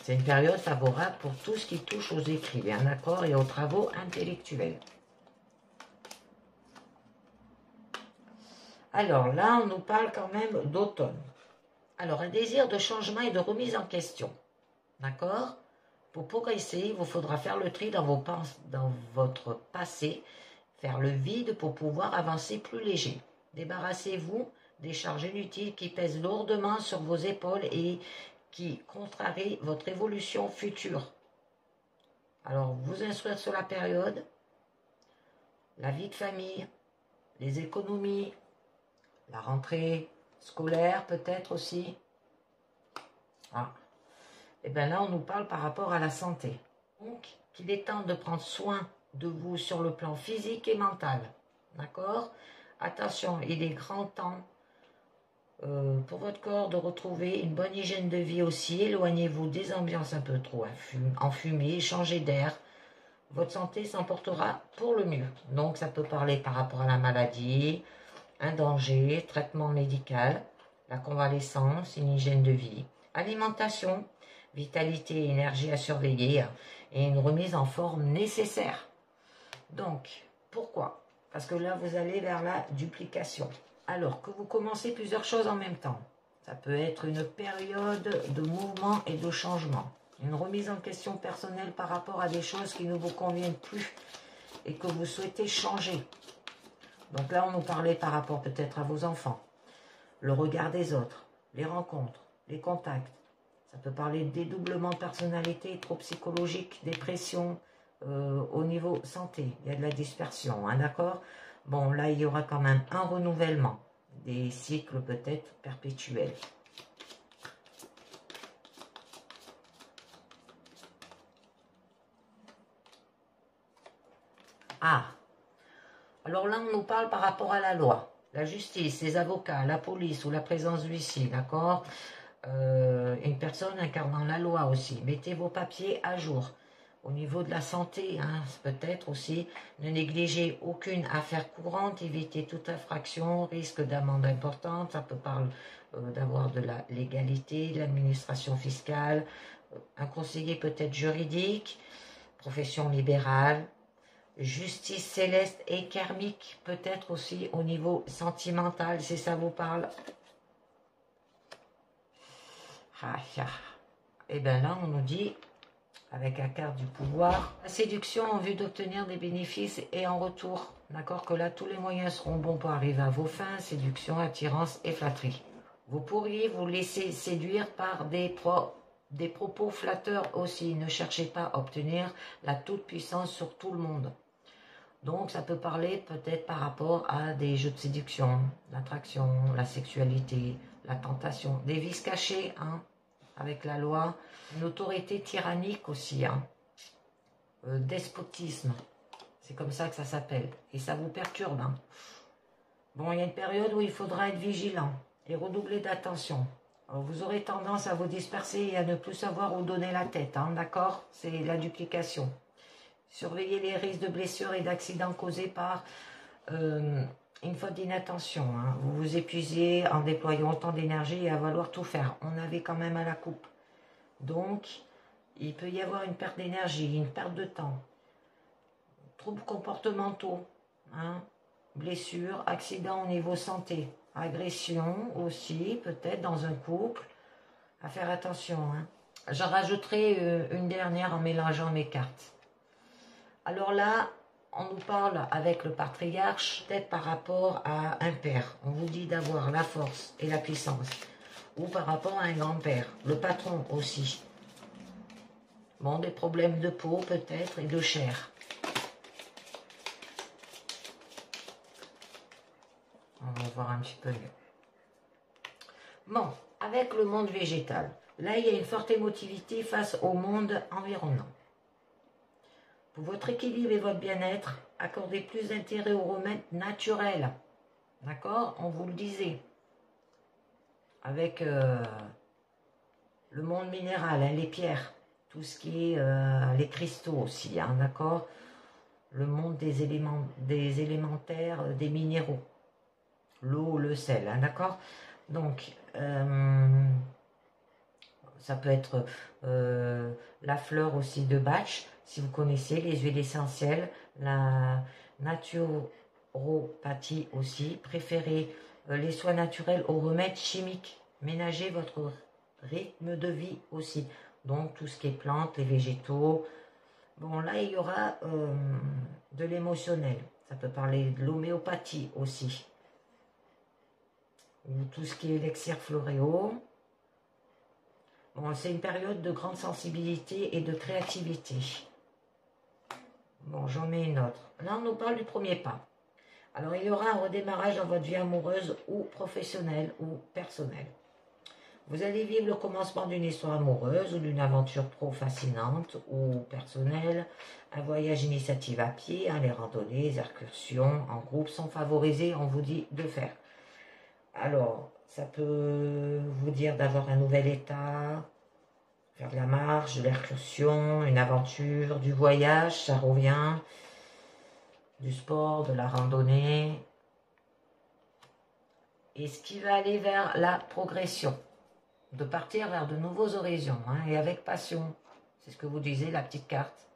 C'est une période favorable pour tout ce qui touche aux écrits, bien d'accord, et aux travaux intellectuels. Alors là, on nous parle quand même d'automne. Alors, un désir de changement et de remise en question. D'accord? Pour progresser, il vous faudra faire le tri dans votre passé, faire le vide pour pouvoir avancer plus léger. Débarrassez-vous des charges inutiles qui pèsent lourdement sur vos épaules et qui contrarient votre évolution future. Alors, vous instruire sur la période, la vie de famille, les économies, la rentrée scolaire peut-être aussi. Ah. Et bien là, on nous parle par rapport à la santé. Donc, qu'il est temps de prendre soin de vous sur le plan physique et mental. D'accord? Attention, il est grand temps pour votre corps de retrouver une bonne hygiène de vie aussi. Éloignez-vous des ambiances un peu trop enfumées, changez d'air. Votre santé s'emportera pour le mieux. Donc, ça peut parler par rapport à la maladie, un danger, traitement médical, la convalescence, une hygiène de vie, alimentation, vitalité et énergie à surveiller et une remise en forme nécessaire. Donc, pourquoi? Parce que là, vous allez vers la duplication. Alors que vous commencez plusieurs choses en même temps. Ça peut être une période de mouvement et de changement. Une remise en question personnelle par rapport à des choses qui ne vous conviennent plus et que vous souhaitez changer. Donc là, on nous parlait par rapport peut-être à vos enfants. Le regard des autres, les rencontres, les contacts. Ça peut parler de dédoublement de personnalité, trop psychologique, dépression, au niveau santé. Il y a de la dispersion, hein, d'accord? Bon, là, il y aura quand même un renouvellement. Des cycles peut-être perpétuels. Ah, alors là, on nous parle par rapport à la loi, la justice, les avocats, la police ou la présence d'huissier, d'accord? Une personne incarnant la loi aussi. Mettez vos papiers à jour. Au niveau de la santé, hein, peut-être aussi, ne négligez aucune affaire courante, évitez toute infraction, risque d'amende importante, ça peut parler d'avoir de la légalité, de l'administration fiscale, un conseiller peut-être juridique, profession libérale, justice céleste et karmique, peut-être aussi au niveau sentimental, si ça vous parle. Et bien là, on nous dit, avec la carte du pouvoir, la séduction en vue d'obtenir des bénéfices et en retour. D'accord, que là, tous les moyens seront bons pour arriver à vos fins, séduction, attirance et flatterie. Vous pourriez vous laisser séduire par des propos flatteurs aussi. Ne cherchez pas à obtenir la toute-puissance sur tout le monde. Donc, ça peut parler peut-être par rapport à des jeux de séduction, l'attraction, la sexualité, la tentation, des vices cachés, hein, avec la loi, une autorité tyrannique aussi, hein, despotisme, c'est comme ça que ça s'appelle, et ça vous perturbe. Hein. Bon, il y a une période où il faudra être vigilant et redoubler d'attention. Alors, vous aurez tendance à vous disperser et à ne plus savoir où donner la tête, hein, d'accord? C'est la duplication. Surveillez les risques de blessures et d'accidents causés par une faute d'inattention. Hein. Vous vous épuisez en déployant autant d'énergie et à vouloir tout faire. On avait quand même à la coupe. Donc, il peut y avoir une perte d'énergie, une perte de temps. Troubles comportementaux, hein, blessures, accidents au niveau santé, agression aussi, peut-être dans un couple. À faire attention. Hein. J'en rajouterai une dernière en mélangeant mes cartes. Alors là, on nous parle avec le patriarche, peut-être par rapport à un père. On vous dit d'avoir la force et la puissance. Ou par rapport à un grand-père, le patron aussi. Bon, des problèmes de peau peut-être et de chair. On va voir un petit peu mieux. Bon, avec le monde végétal, là il y a une forte émotivité face au monde environnant. Pour votre équilibre et votre bien-être, accordez plus d'intérêt aux remèdes naturels. D'accord? On vous le disait. Avec le monde minéral, hein, les pierres, tout ce qui est les cristaux aussi, hein, d'accord? Le monde des éléments, des élémentaires, des minéraux. L'eau, le sel, hein, d'accord? Donc, ça peut être la fleur aussi de Bach, si vous connaissez, les huiles essentielles, la naturopathie aussi. Préférez les soins naturels aux remèdes chimiques. Ménagez votre rythme de vie aussi. Donc, tout ce qui est plantes, les végétaux. Bon, là, il y aura de l'émotionnel. Ça peut parler de l'homéopathie aussi. Ou tout ce qui est élixir floréo. Bon, c'est une période de grande sensibilité et de créativité. Bon, j'en mets une autre. Là, on nous parle du premier pas. Alors, il y aura un redémarrage dans votre vie amoureuse ou professionnelle ou personnelle. Vous allez vivre le commencement d'une histoire amoureuse ou d'une aventure pro fascinante ou personnelle. Un voyage initiative à pied, hein, les randonnées, les excursions en groupe sont favorisés, on vous dit de faire. Alors, ça peut vous dire d'avoir un nouvel état, faire de la marche, de l'excursion, une aventure, du voyage, ça revient, du sport, de la randonnée. Et ce qui va aller vers la progression, de partir vers de nouveaux horizons, hein, et avec passion. C'est ce que vous disiez, la petite carte.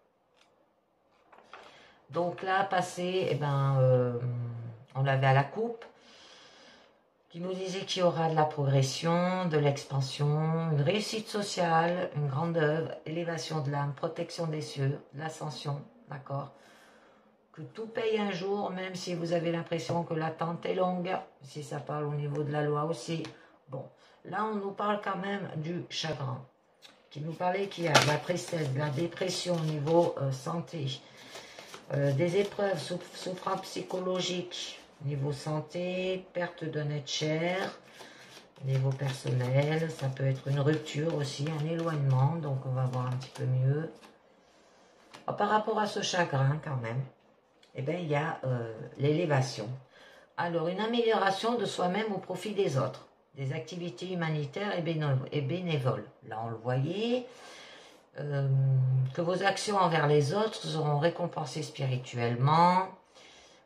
Donc là, passer, eh ben, on l'avait à la coupe, qui nous disait qu'il y aura de la progression, de l'expansion, une réussite sociale, une grande œuvre, élévation de l'âme, protection des cieux, de l'ascension, d'accord? Que tout paye un jour, même si vous avez l'impression que l'attente est longue, si ça parle au niveau de la loi aussi. Bon, là on nous parle quand même du chagrin, qui nous parlait qu'il y a de la tristesse, de la dépression au niveau santé, des épreuves souffrances psychologiques, niveau santé, perte d'un être cher, niveau personnel, ça peut être une rupture aussi, un éloignement, donc on va voir un petit peu mieux. Par rapport à ce chagrin quand même, eh bien, il y a l'élévation. Alors, une amélioration de soi-même au profit des autres, des activités humanitaires et bénévoles. Là, on le voyait, que vos actions envers les autres seront récompensées spirituellement.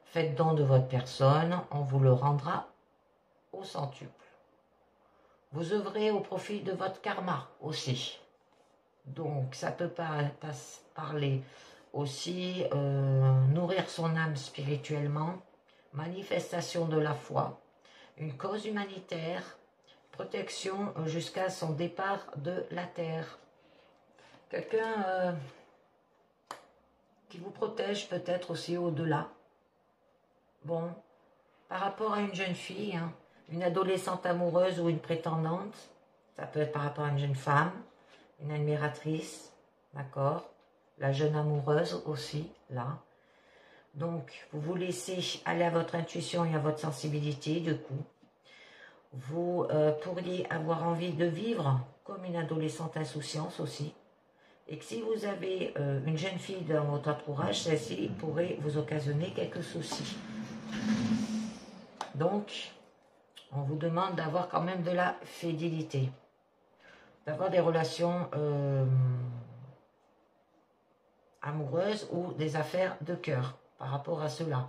Faites don de votre personne, on vous le rendra au centuple. Vous œuvrez au profit de votre karma aussi. Donc, ça peut parler aussi, nourrir son âme spirituellement, manifestation de la foi, une cause humanitaire, protection jusqu'à son départ de la terre. Quelqu'un qui vous protège peut-être aussi au-delà. Bon, par rapport à une jeune fille, hein, une adolescente amoureuse ou une prétendante, ça peut être par rapport à une jeune femme, une admiratrice, d'accord? La jeune amoureuse aussi, là. Donc, vous vous laissez aller à votre intuition et à votre sensibilité, du coup. Vous pourriez avoir envie de vivre comme une adolescente insouciance aussi. Et que si vous avez une jeune fille dans votre entourage, celle-ci pourrait vous occasionner quelques soucis. Donc, on vous demande d'avoir quand même de la fidélité. d'avoir des relations amoureuses ou des affaires de cœur par rapport à cela.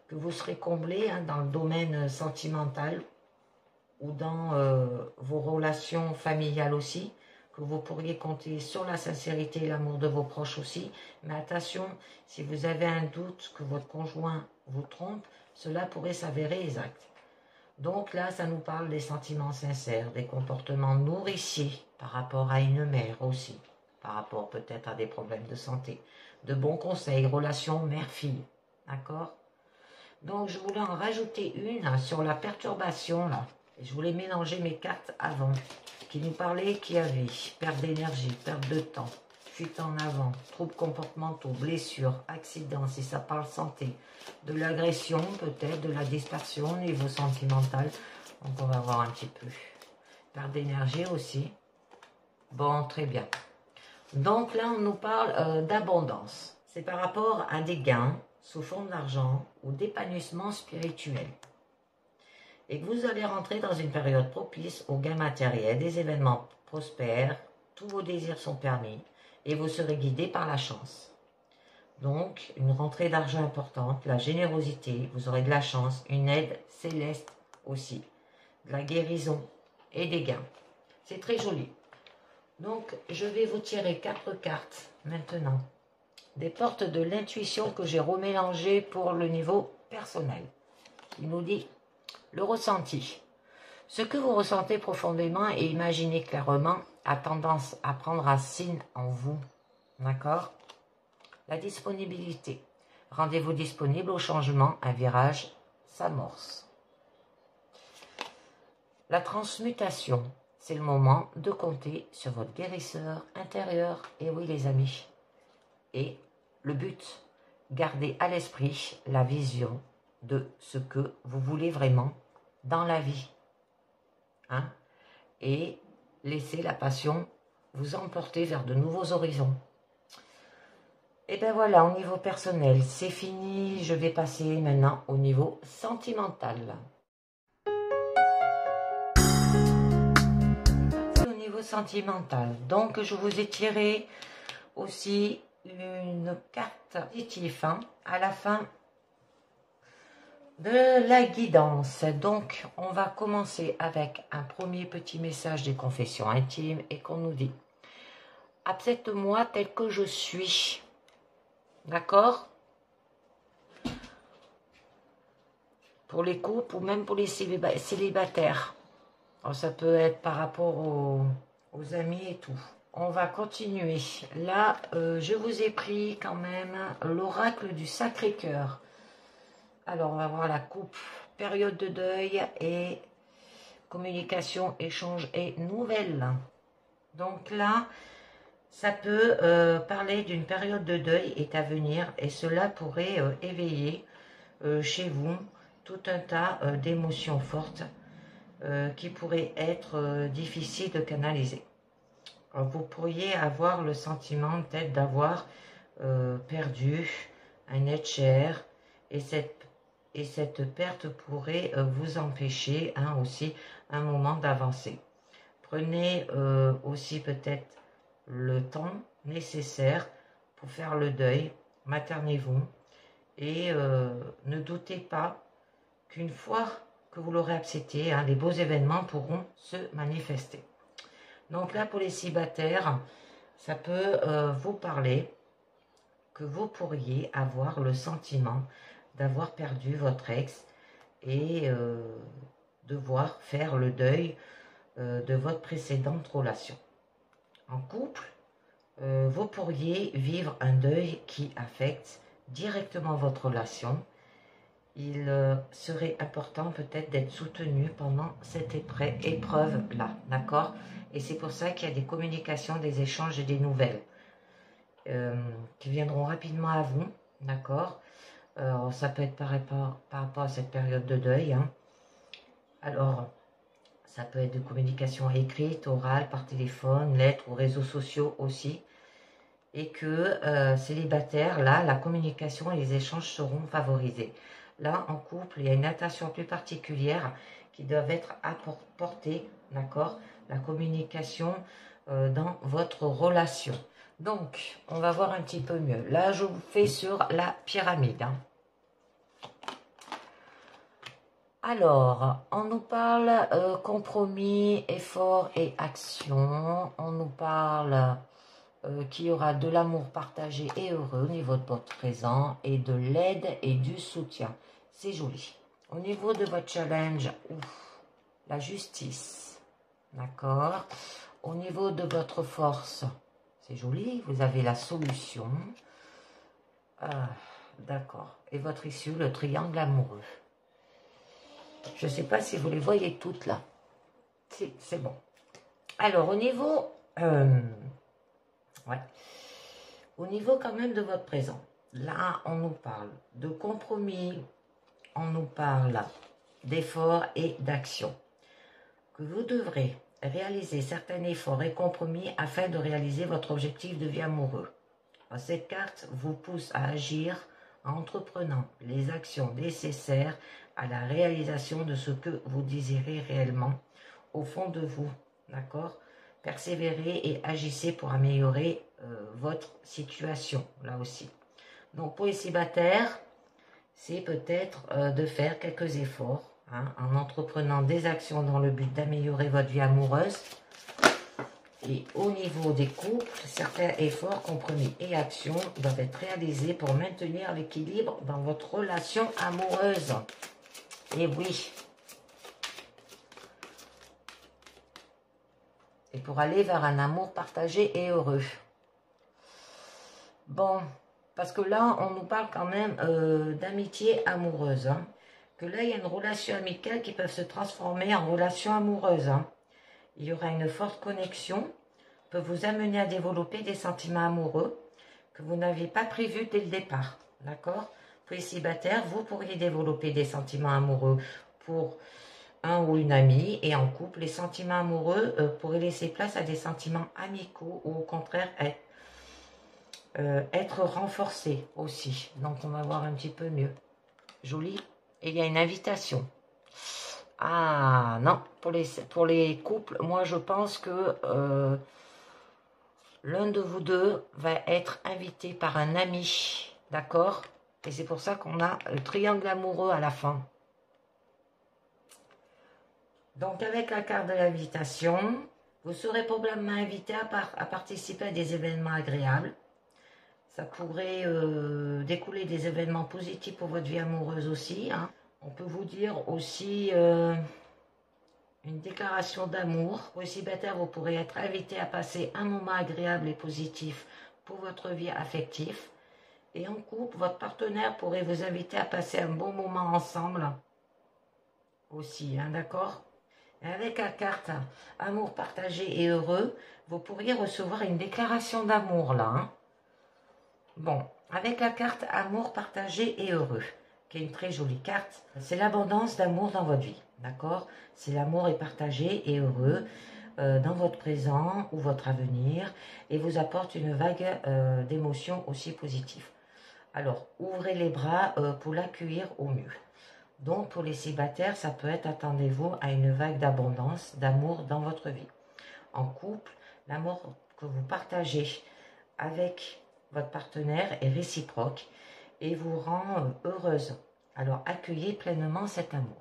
Que vous serez comblé hein, dans le domaine sentimental ou dans vos relations familiales aussi, que vous pourriez compter sur la sincérité et l'amour de vos proches aussi. Mais attention, si vous avez un doute que votre conjoint vous trompe, cela pourrait s'avérer exact. Donc là, ça nous parle des sentiments sincères, des comportements nourriciers par rapport à une mère aussi, par rapport peut-être à des problèmes de santé, de bons conseils, relations mère-fille, d'accord? Donc je voulais en rajouter une sur la perturbation là. Je voulais mélanger mes cartes avant, qui nous parlait qu'il y avait perte d'énergie, perte de temps, fuite en avant, troubles comportementaux, blessures, accidents, si ça parle santé, de l'agression peut-être, de la dispersion au niveau sentimental. Donc on va voir un petit peu. Perte d'énergie aussi. Bon, très bien. Donc là, on nous parle d'abondance. C'est par rapport à des gains sous forme d'argent ou d'épanouissement spirituel. Et que vous allez rentrer dans une période propice aux gains matériels, des événements prospères, tous vos désirs sont permis et vous serez guidé par la chance. Donc, une rentrée d'argent importante, la générosité, vous aurez de la chance, une aide céleste aussi, de la guérison et des gains. C'est très joli. Donc, je vais vous tirer 4 cartes maintenant. Des portes de l'intuition que j'ai remélangées pour le niveau personnel. Il nous dit le ressenti. Ce que vous ressentez profondément et imaginez clairement a tendance à prendre racine en vous. D'accord? La disponibilité. Rendez-vous disponible au changement, un virage s'amorce. La transmutation. C'est le moment de compter sur votre guérisseur intérieur. Et oui les amis. Et le but, gardez à l'esprit la vision de ce que vous voulez vraiment dans la vie. Hein? Et laissez la passion vous emporter vers de nouveaux horizons. Et bien voilà, au niveau personnel, c'est fini. Je vais passer maintenant au niveau sentimental. Au niveau sentimental, donc je vous ai tiré aussi une carte positive hein, à la fin de la guidance. Donc, on va commencer avec un premier petit message des confessions intimes et qu'on nous dit « Accepte-moi tel que je suis ». D'accord? Pour les couples ou même pour les célibataires. Alors, ça peut être par rapport aux amis et tout. On va continuer. Là, je vous ai pris quand même l'oracle du Sacré-Cœur. Alors, on va voir la coupe, période de deuil et communication, échange et nouvelles. Donc là, ça peut parler d'une période de deuil est à venir et cela pourrait éveiller chez vous tout un tas d'émotions fortes qui pourraient être difficiles de canaliser. Alors, vous pourriez avoir le sentiment peut-être d'avoir perdu un être cher et cette perte pourrait vous empêcher hein, aussi un moment d'avancer. Prenez aussi peut-être le temps nécessaire pour faire le deuil, maternez-vous et ne doutez pas qu'une fois que vous l'aurez accepté, hein, les beaux événements pourront se manifester. Donc là, pour les célibataires, ça peut vous parler que vous pourriez avoir le sentiment d'avoir perdu votre ex et devoir faire le deuil de votre précédente relation. En couple, vous pourriez vivre un deuil qui affecte directement votre relation. Il serait important peut-être d'être soutenu pendant cette épreuve-là, d'accord? Et c'est pour ça qu'il y a des communications, des échanges et des nouvelles qui viendront rapidement à vous, d'accord? Ça peut être par rapport à cette période de deuil. Hein. Alors, ça peut être de communication écrite, orale, par téléphone, lettres ou réseaux sociaux aussi. Et que célibataire, là, la communication et les échanges seront favorisés. Là, en couple, il y a une attention plus particulière qui doit être apportée, d'accord? La communication dans votre relation. Donc, on va voir un petit peu mieux. Là, je vous fais sur la pyramide. Hein. Alors, on nous parle compromis, effort et action. On nous parle qu'il y aura de l'amour partagé et heureux au niveau de votre présent et de l'aide et du soutien. C'est joli. Au niveau de votre challenge, ouf, la justice. D'accord. Au niveau de votre force, c'est joli. Vous avez la solution. D'accord. Et votre issue, le triangle amoureux. Je ne sais pas si vous les voyez toutes là. C'est bon. Alors, au niveau... ouais. Au niveau quand même de votre présent. Là, on nous parle de compromis. On nous parle d'efforts et d'action. Que vous devrez réaliser certains efforts et compromis afin de réaliser votre objectif de vie amoureux. Cette carte vous pousse à agir en entreprenant les actions nécessaires à la réalisation de ce que vous désirez réellement au fond de vous, d'accord? Persévérez et agissez pour améliorer votre situation, là aussi. Donc, pour les célibataires, c'est peut-être de faire quelques efforts hein, en entreprenant des actions dans le but d'améliorer votre vie amoureuse. Et au niveau des couples, certains efforts, compromis et actions doivent être réalisés pour maintenir l'équilibre dans votre relation amoureuse. Et oui. Et pour aller vers un amour partagé et heureux. Bon, parce que là, on nous parle quand même d'amitié amoureuse. Hein. Que là, il y a une relation amicale qui peut se transformer en relation amoureuse. Hein. Il y aura une forte connexion, peut vous amener à développer des sentiments amoureux que vous n'aviez pas prévus dès le départ. D'accord? Pour les célibataires, vous pourriez développer des sentiments amoureux pour un ou une amie, et en couple, les sentiments amoureux pourraient laisser place à des sentiments amicaux ou au contraire être renforcés aussi. Donc on va voir un petit peu mieux. Joli. Et il y a une invitation. Ah non, pour les couples, moi je pense que l'un de vous deux va être invité par un ami, d'accord? Et c'est pour ça qu'on a le triangle amoureux à la fin. Donc avec la carte de l'invitation, vous serez probablement invité à participer à des événements agréables. Ça pourrait découler des événements positifs pour votre vie amoureuse aussi. Hein. On peut vous dire aussi une déclaration d'amour. Pour les célibataires, vous pourrez être invité à passer un moment agréable et positif pour votre vie affective. Et en couple, votre partenaire pourrait vous inviter à passer un bon moment ensemble aussi, hein, d'accord? Avec la carte amour partagé et heureux, vous pourriez recevoir une déclaration d'amour là. Hein. Bon, avec la carte amour partagé et heureux, qui est une très jolie carte, c'est l'abondance d'amour dans votre vie, d'accord? C'est l'amour est partagé et heureux dans votre présent ou votre avenir et vous apporte une vague d'émotions aussi positives. Alors, ouvrez les bras pour l'accueillir au mieux. Donc, pour les célibataires, ça peut être, attendez-vous à une vague d'abondance, d'amour dans votre vie. En couple, l'amour que vous partagez avec votre partenaire est réciproque et vous rend heureuse. Alors, accueillez pleinement cet amour.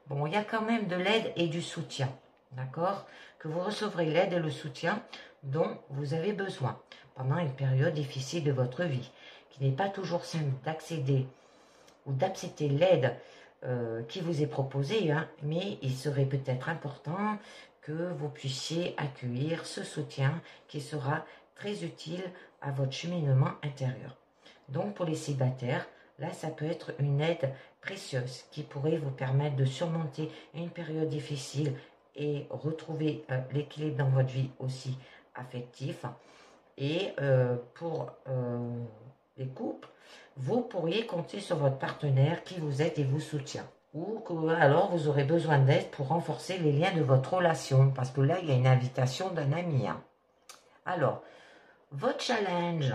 Bon, il y a quand même de l'aide et du soutien, d'accord? Que vous recevrez l'aide et le soutien dont vous avez besoin pendant une période difficile de votre vie, qui n'est pas toujours simple d'accéder ou d'accepter l'aide qui vous est proposée, hein, mais il serait peut-être important que vous puissiez accueillir ce soutien qui sera très utile à votre cheminement intérieur. Donc pour les célibataires, là ça peut être une aide précieuse qui pourrait vous permettre de surmonter une période difficile et retrouver l'équilibre dans votre vie aussi affectif. Et pour les couples, vous pourriez compter sur votre partenaire qui vous aide et vous soutient. Ou que alors vous aurez besoin d'aide pour renforcer les liens de votre relation. Parce que là, il y a une invitation d'un ami. Hein. Alors, votre challenge.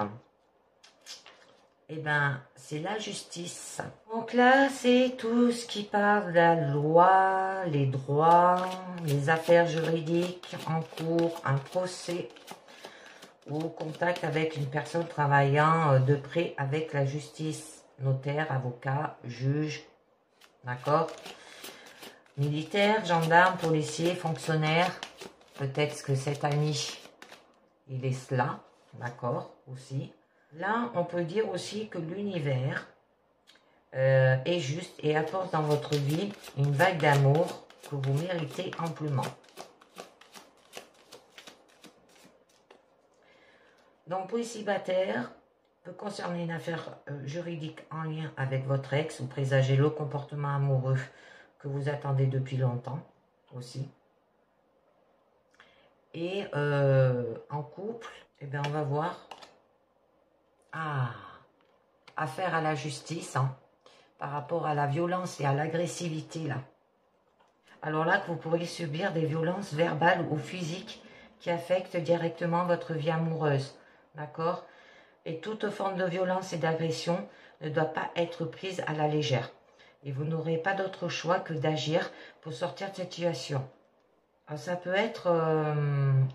eh ben, c'est la justice. Donc là, c'est tout ce qui parle de la loi, les droits, les affaires juridiques en cours, un procès ou contact avec une personne travaillant de près avec la justice, notaire, avocat, juge, d'accord, militaire, gendarme, policier, fonctionnaire, peut-être que cet ami, il est cela, d'accord, aussi. Là, on peut dire aussi que l'univers est juste et apporte dans votre vie une vague d'amour que vous méritez amplement. Donc, pour les célibataires, peut concerner une affaire juridique en lien avec votre ex ou présager le comportement amoureux que vous attendez depuis longtemps aussi. Et en couple, eh bien, on va voir affaire à la justice hein, par rapport à la violence et à l'agressivité là. Alors là, que vous pourriez subir des violences verbales ou physiques qui affectent directement votre vie amoureuse. D'accord? Et toute forme de violence et d'agression ne doit pas être prise à la légère. Et vous n'aurez pas d'autre choix que d'agir pour sortir de cette situation. Alors, ça peut être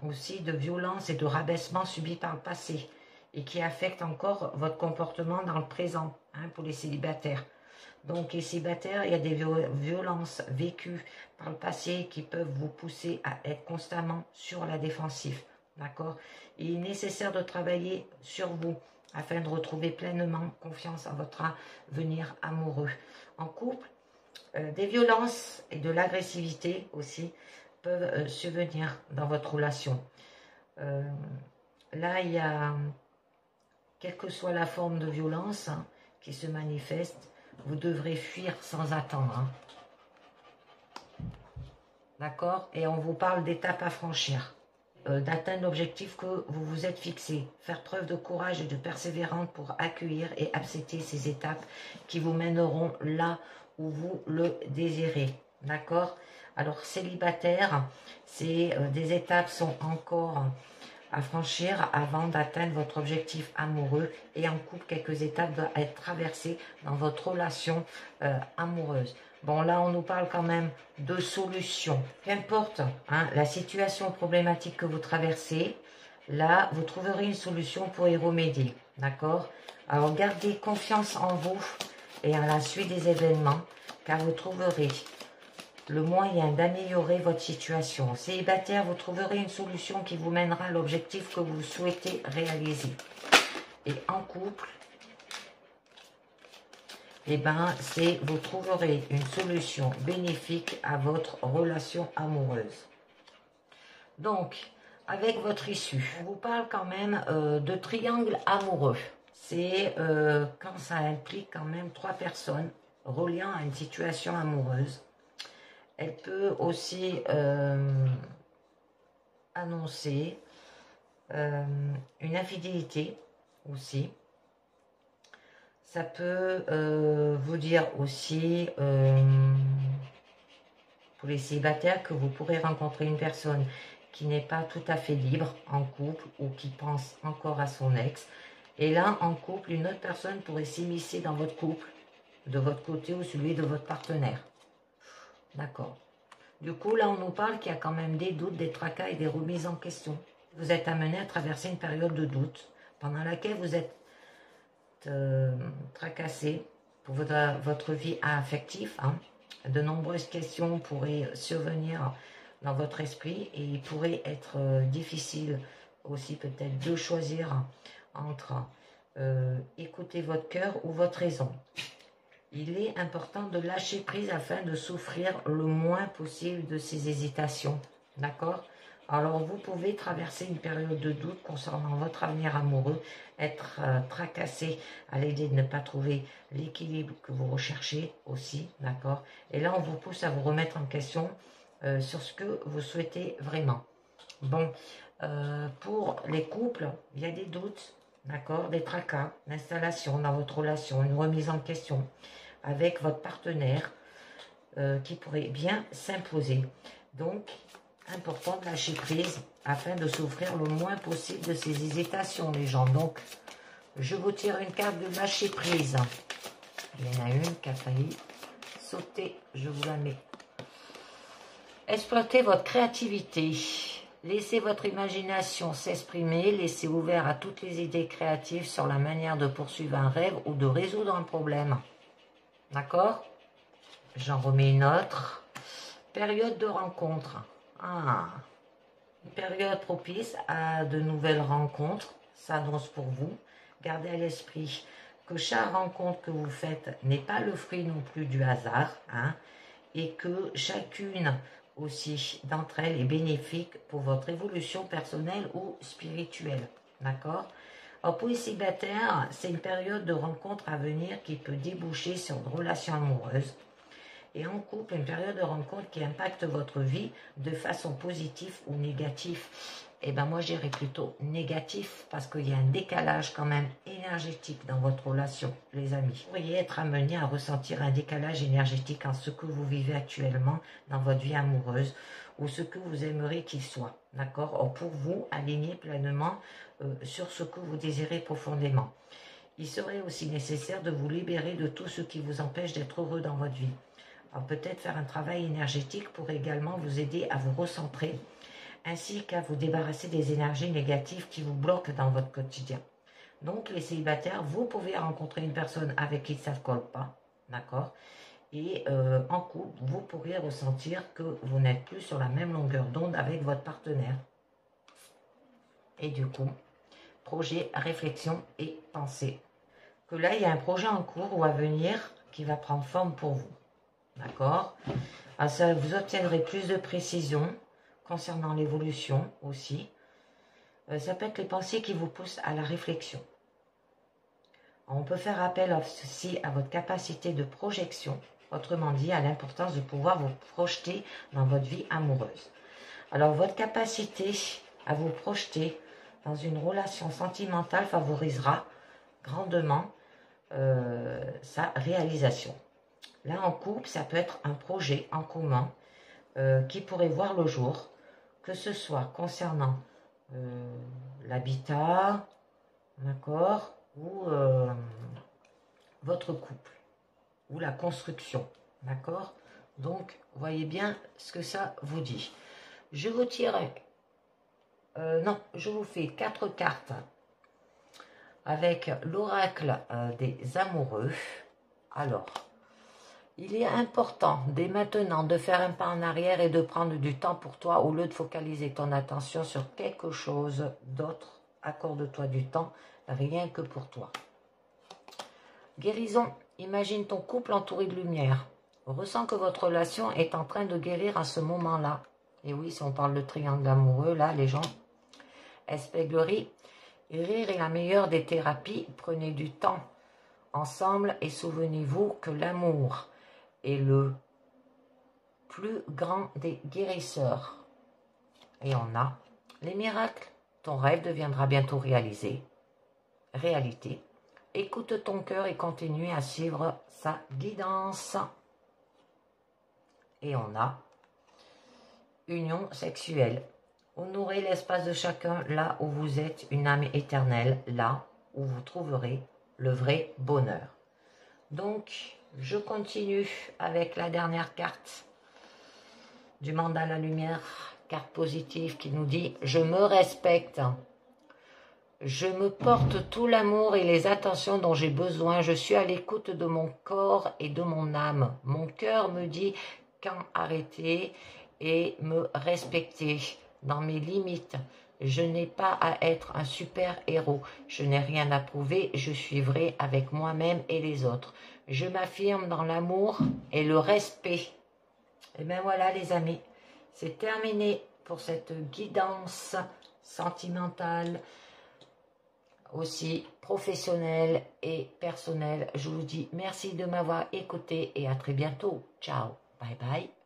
aussi de violence et de rabaissement subis par le passé et qui affectent encore votre comportement dans le présent hein, pour les célibataires. Donc les célibataires, il y a des violences vécues par le passé qui peuvent vous pousser à être constamment sur la défensive. D'accord? Il est nécessaire de travailler sur vous afin de retrouver pleinement confiance en votre avenir amoureux. En couple, des violences et de l'agressivité aussi peuvent survenir dans votre relation. Là, il y a, quelle que soit la forme de violence hein, qui se manifeste, vous devrez fuir sans attendre. Hein. D'accord? Et on vous parle d'étapes à franchir. D'atteindre l'objectif que vous vous êtes fixé. Faire preuve de courage et de persévérance pour accueillir et accepter ces étapes qui vous mèneront là où vous le désirez. D'accord? Alors, célibataire, des étapes sont encore à franchir avant d'atteindre votre objectif amoureux. Et en couple, quelques étapes doivent être traversées dans votre relation amoureuse. Bon, là, on nous parle quand même de solutions. Qu'importe hein, la situation problématique que vous traversez, là, vous trouverez une solution pour y remédier. D'accord? Alors, gardez confiance en vous et à la suite des événements, car vous trouverez le moyen d'améliorer votre situation. Célibataire, vous trouverez une solution qui vous mènera à l'objectif que vous souhaitez réaliser. Et en couple, eh ben, vous trouverez une solution bénéfique à votre relation amoureuse. Donc, avec votre issue, on vous parle quand même de triangle amoureux. C'est quand ça implique quand même 3 personnes reliant à une situation amoureuse. Elle peut aussi annoncer une infidélité aussi. Ça peut vous dire aussi, pour les célibataires, que vous pourrez rencontrer une personne qui n'est pas tout à fait libre en couple ou qui pense encore à son ex. Et là, en couple, une autre personne pourrait s'immiscer dans votre couple, de votre côté ou celui de votre partenaire. D'accord. Du coup, là, on nous parle qu'il y a quand même des doutes, des tracas et des remises en question. Vous êtes amené à traverser une période de doute pendant laquelle vous êtes tracassé pour votre vie affective. Hein. De nombreuses questions pourraient survenir dans votre esprit et il pourrait être difficile aussi peut-être de choisir entre écouter votre cœur ou votre raison. Il est important de lâcher prise afin de souffrir le moins possible de ces hésitations. D'accord? Alors, vous pouvez traverser une période de doute concernant votre avenir amoureux, être tracassé à l'idée de ne pas trouver l'équilibre que vous recherchez aussi. D'accord? Et là, on vous pousse à vous remettre en question sur ce que vous souhaitez vraiment. Bon, pour les couples, il y a des doutes. D'accord, des tracas, l'installation dans votre relation, une remise en question avec votre partenaire qui pourrait bien s'imposer. Donc, important de lâcher prise afin de souffrir le moins possible de ces hésitations, les gens. Donc, Je vous tire une carte de lâcher prise. Il y en a une qui a failli sauter. Je vous la mets. Exploitez votre créativité. Laissez votre imagination s'exprimer. Laissez ouvert à toutes les idées créatives sur la manière de poursuivre un rêve ou de résoudre un problème. D'accord? J'en remets une autre. Période de rencontre. Ah, une période propice à de nouvelles rencontres s'annonce pour vous. Gardez à l'esprit que chaque rencontre que vous faites n'est pas le fruit non plus du hasard, hein, et que chacune aussi d'entre elles est bénéfique pour votre évolution personnelle ou spirituelle. D'accord? Alors pour les célibataires, c'est une période de rencontre à venir qui peut déboucher sur une relation amoureuse. Et en couple, une période de rencontre qui impacte votre vie de façon positive ou négative. Et bien moi, je dirais plutôt négatif parce qu'il y a un décalage quand même énergétique dans votre relation, les amis. Vous pourriez être amené à ressentir un décalage énergétique en ce que vous vivez actuellement dans votre vie amoureuse ou ce que vous aimeriez qu'il soit. D'accord? Or, pour vous, aligner pleinement sur ce que vous désirez profondément. Il serait aussi nécessaire de vous libérer de tout ce qui vous empêche d'être heureux dans votre vie. Alors peut-être faire un travail énergétique pour également vous aider à vous recentrer, ainsi qu'à vous débarrasser des énergies négatives qui vous bloquent dans votre quotidien. Donc les célibataires, vous pouvez rencontrer une personne avec qui ça ne colle pas, d'accord? Et en couple, vous pourrez ressentir que vous n'êtes plus sur la même longueur d'onde avec votre partenaire. Et du coup, projet, réflexion et pensée. Que là, il y a un projet en cours ou à venir qui va prendre forme pour vous. D'accord? Ça, vous obtiendrez plus de précision concernant l'évolution aussi. Ça peut être les pensées qui vous poussent à la réflexion. On peut faire appel aussi à votre capacité de projection, autrement dit à l'importance de pouvoir vous projeter dans votre vie amoureuse. Alors votre capacité à vous projeter dans une relation sentimentale favorisera grandement sa réalisation. Là, en couple, ça peut être un projet en commun qui pourrait voir le jour, que ce soit concernant l'habitat, d'accord, ou votre couple, ou la construction, d'accord. Donc, voyez bien ce que ça vous dit. Je vous tire, non, je vous fais 4 cartes avec l'oracle des amoureux. Alors, il est important dès maintenant de faire un pas en arrière et de prendre du temps pour toi au lieu de focaliser ton attention sur quelque chose d'autre. Accorde-toi du temps, rien que pour toi. Guérison, imagine ton couple entouré de lumière. Ressens que votre relation est en train de guérir à ce moment-là. Et oui, si on parle de triangle amoureux, là, les gens, espièglerie, rire est la meilleure des thérapies. Prenez du temps ensemble et souvenez-vous que l'amour est le plus grand des guérisseurs. Et on a les miracles. Ton rêve deviendra bientôt réalité. Écoute ton cœur et continue à suivre sa guidance. Et on a union sexuelle. Honorez l'espace de chacun là où vous êtes une âme éternelle, là où vous trouverez le vrai bonheur. Donc, je continue avec la dernière carte du mandat à la lumière, carte positive qui nous dit « Je me respecte, je me porte tout l'amour et les attentions dont j'ai besoin, je suis à l'écoute de mon corps et de mon âme. Mon cœur me dit quand arrêter et me respecter dans mes limites. Je n'ai pas à être un super-héros. Je n'ai rien à prouver. Je suis vrai avec moi-même et les autres. Je m'affirme dans l'amour et le respect. » Et bien voilà les amis, c'est terminé pour cette guidance sentimentale, aussi professionnelle et personnelle. Je vous dis merci de m'avoir écouté et à très bientôt. Ciao, bye bye.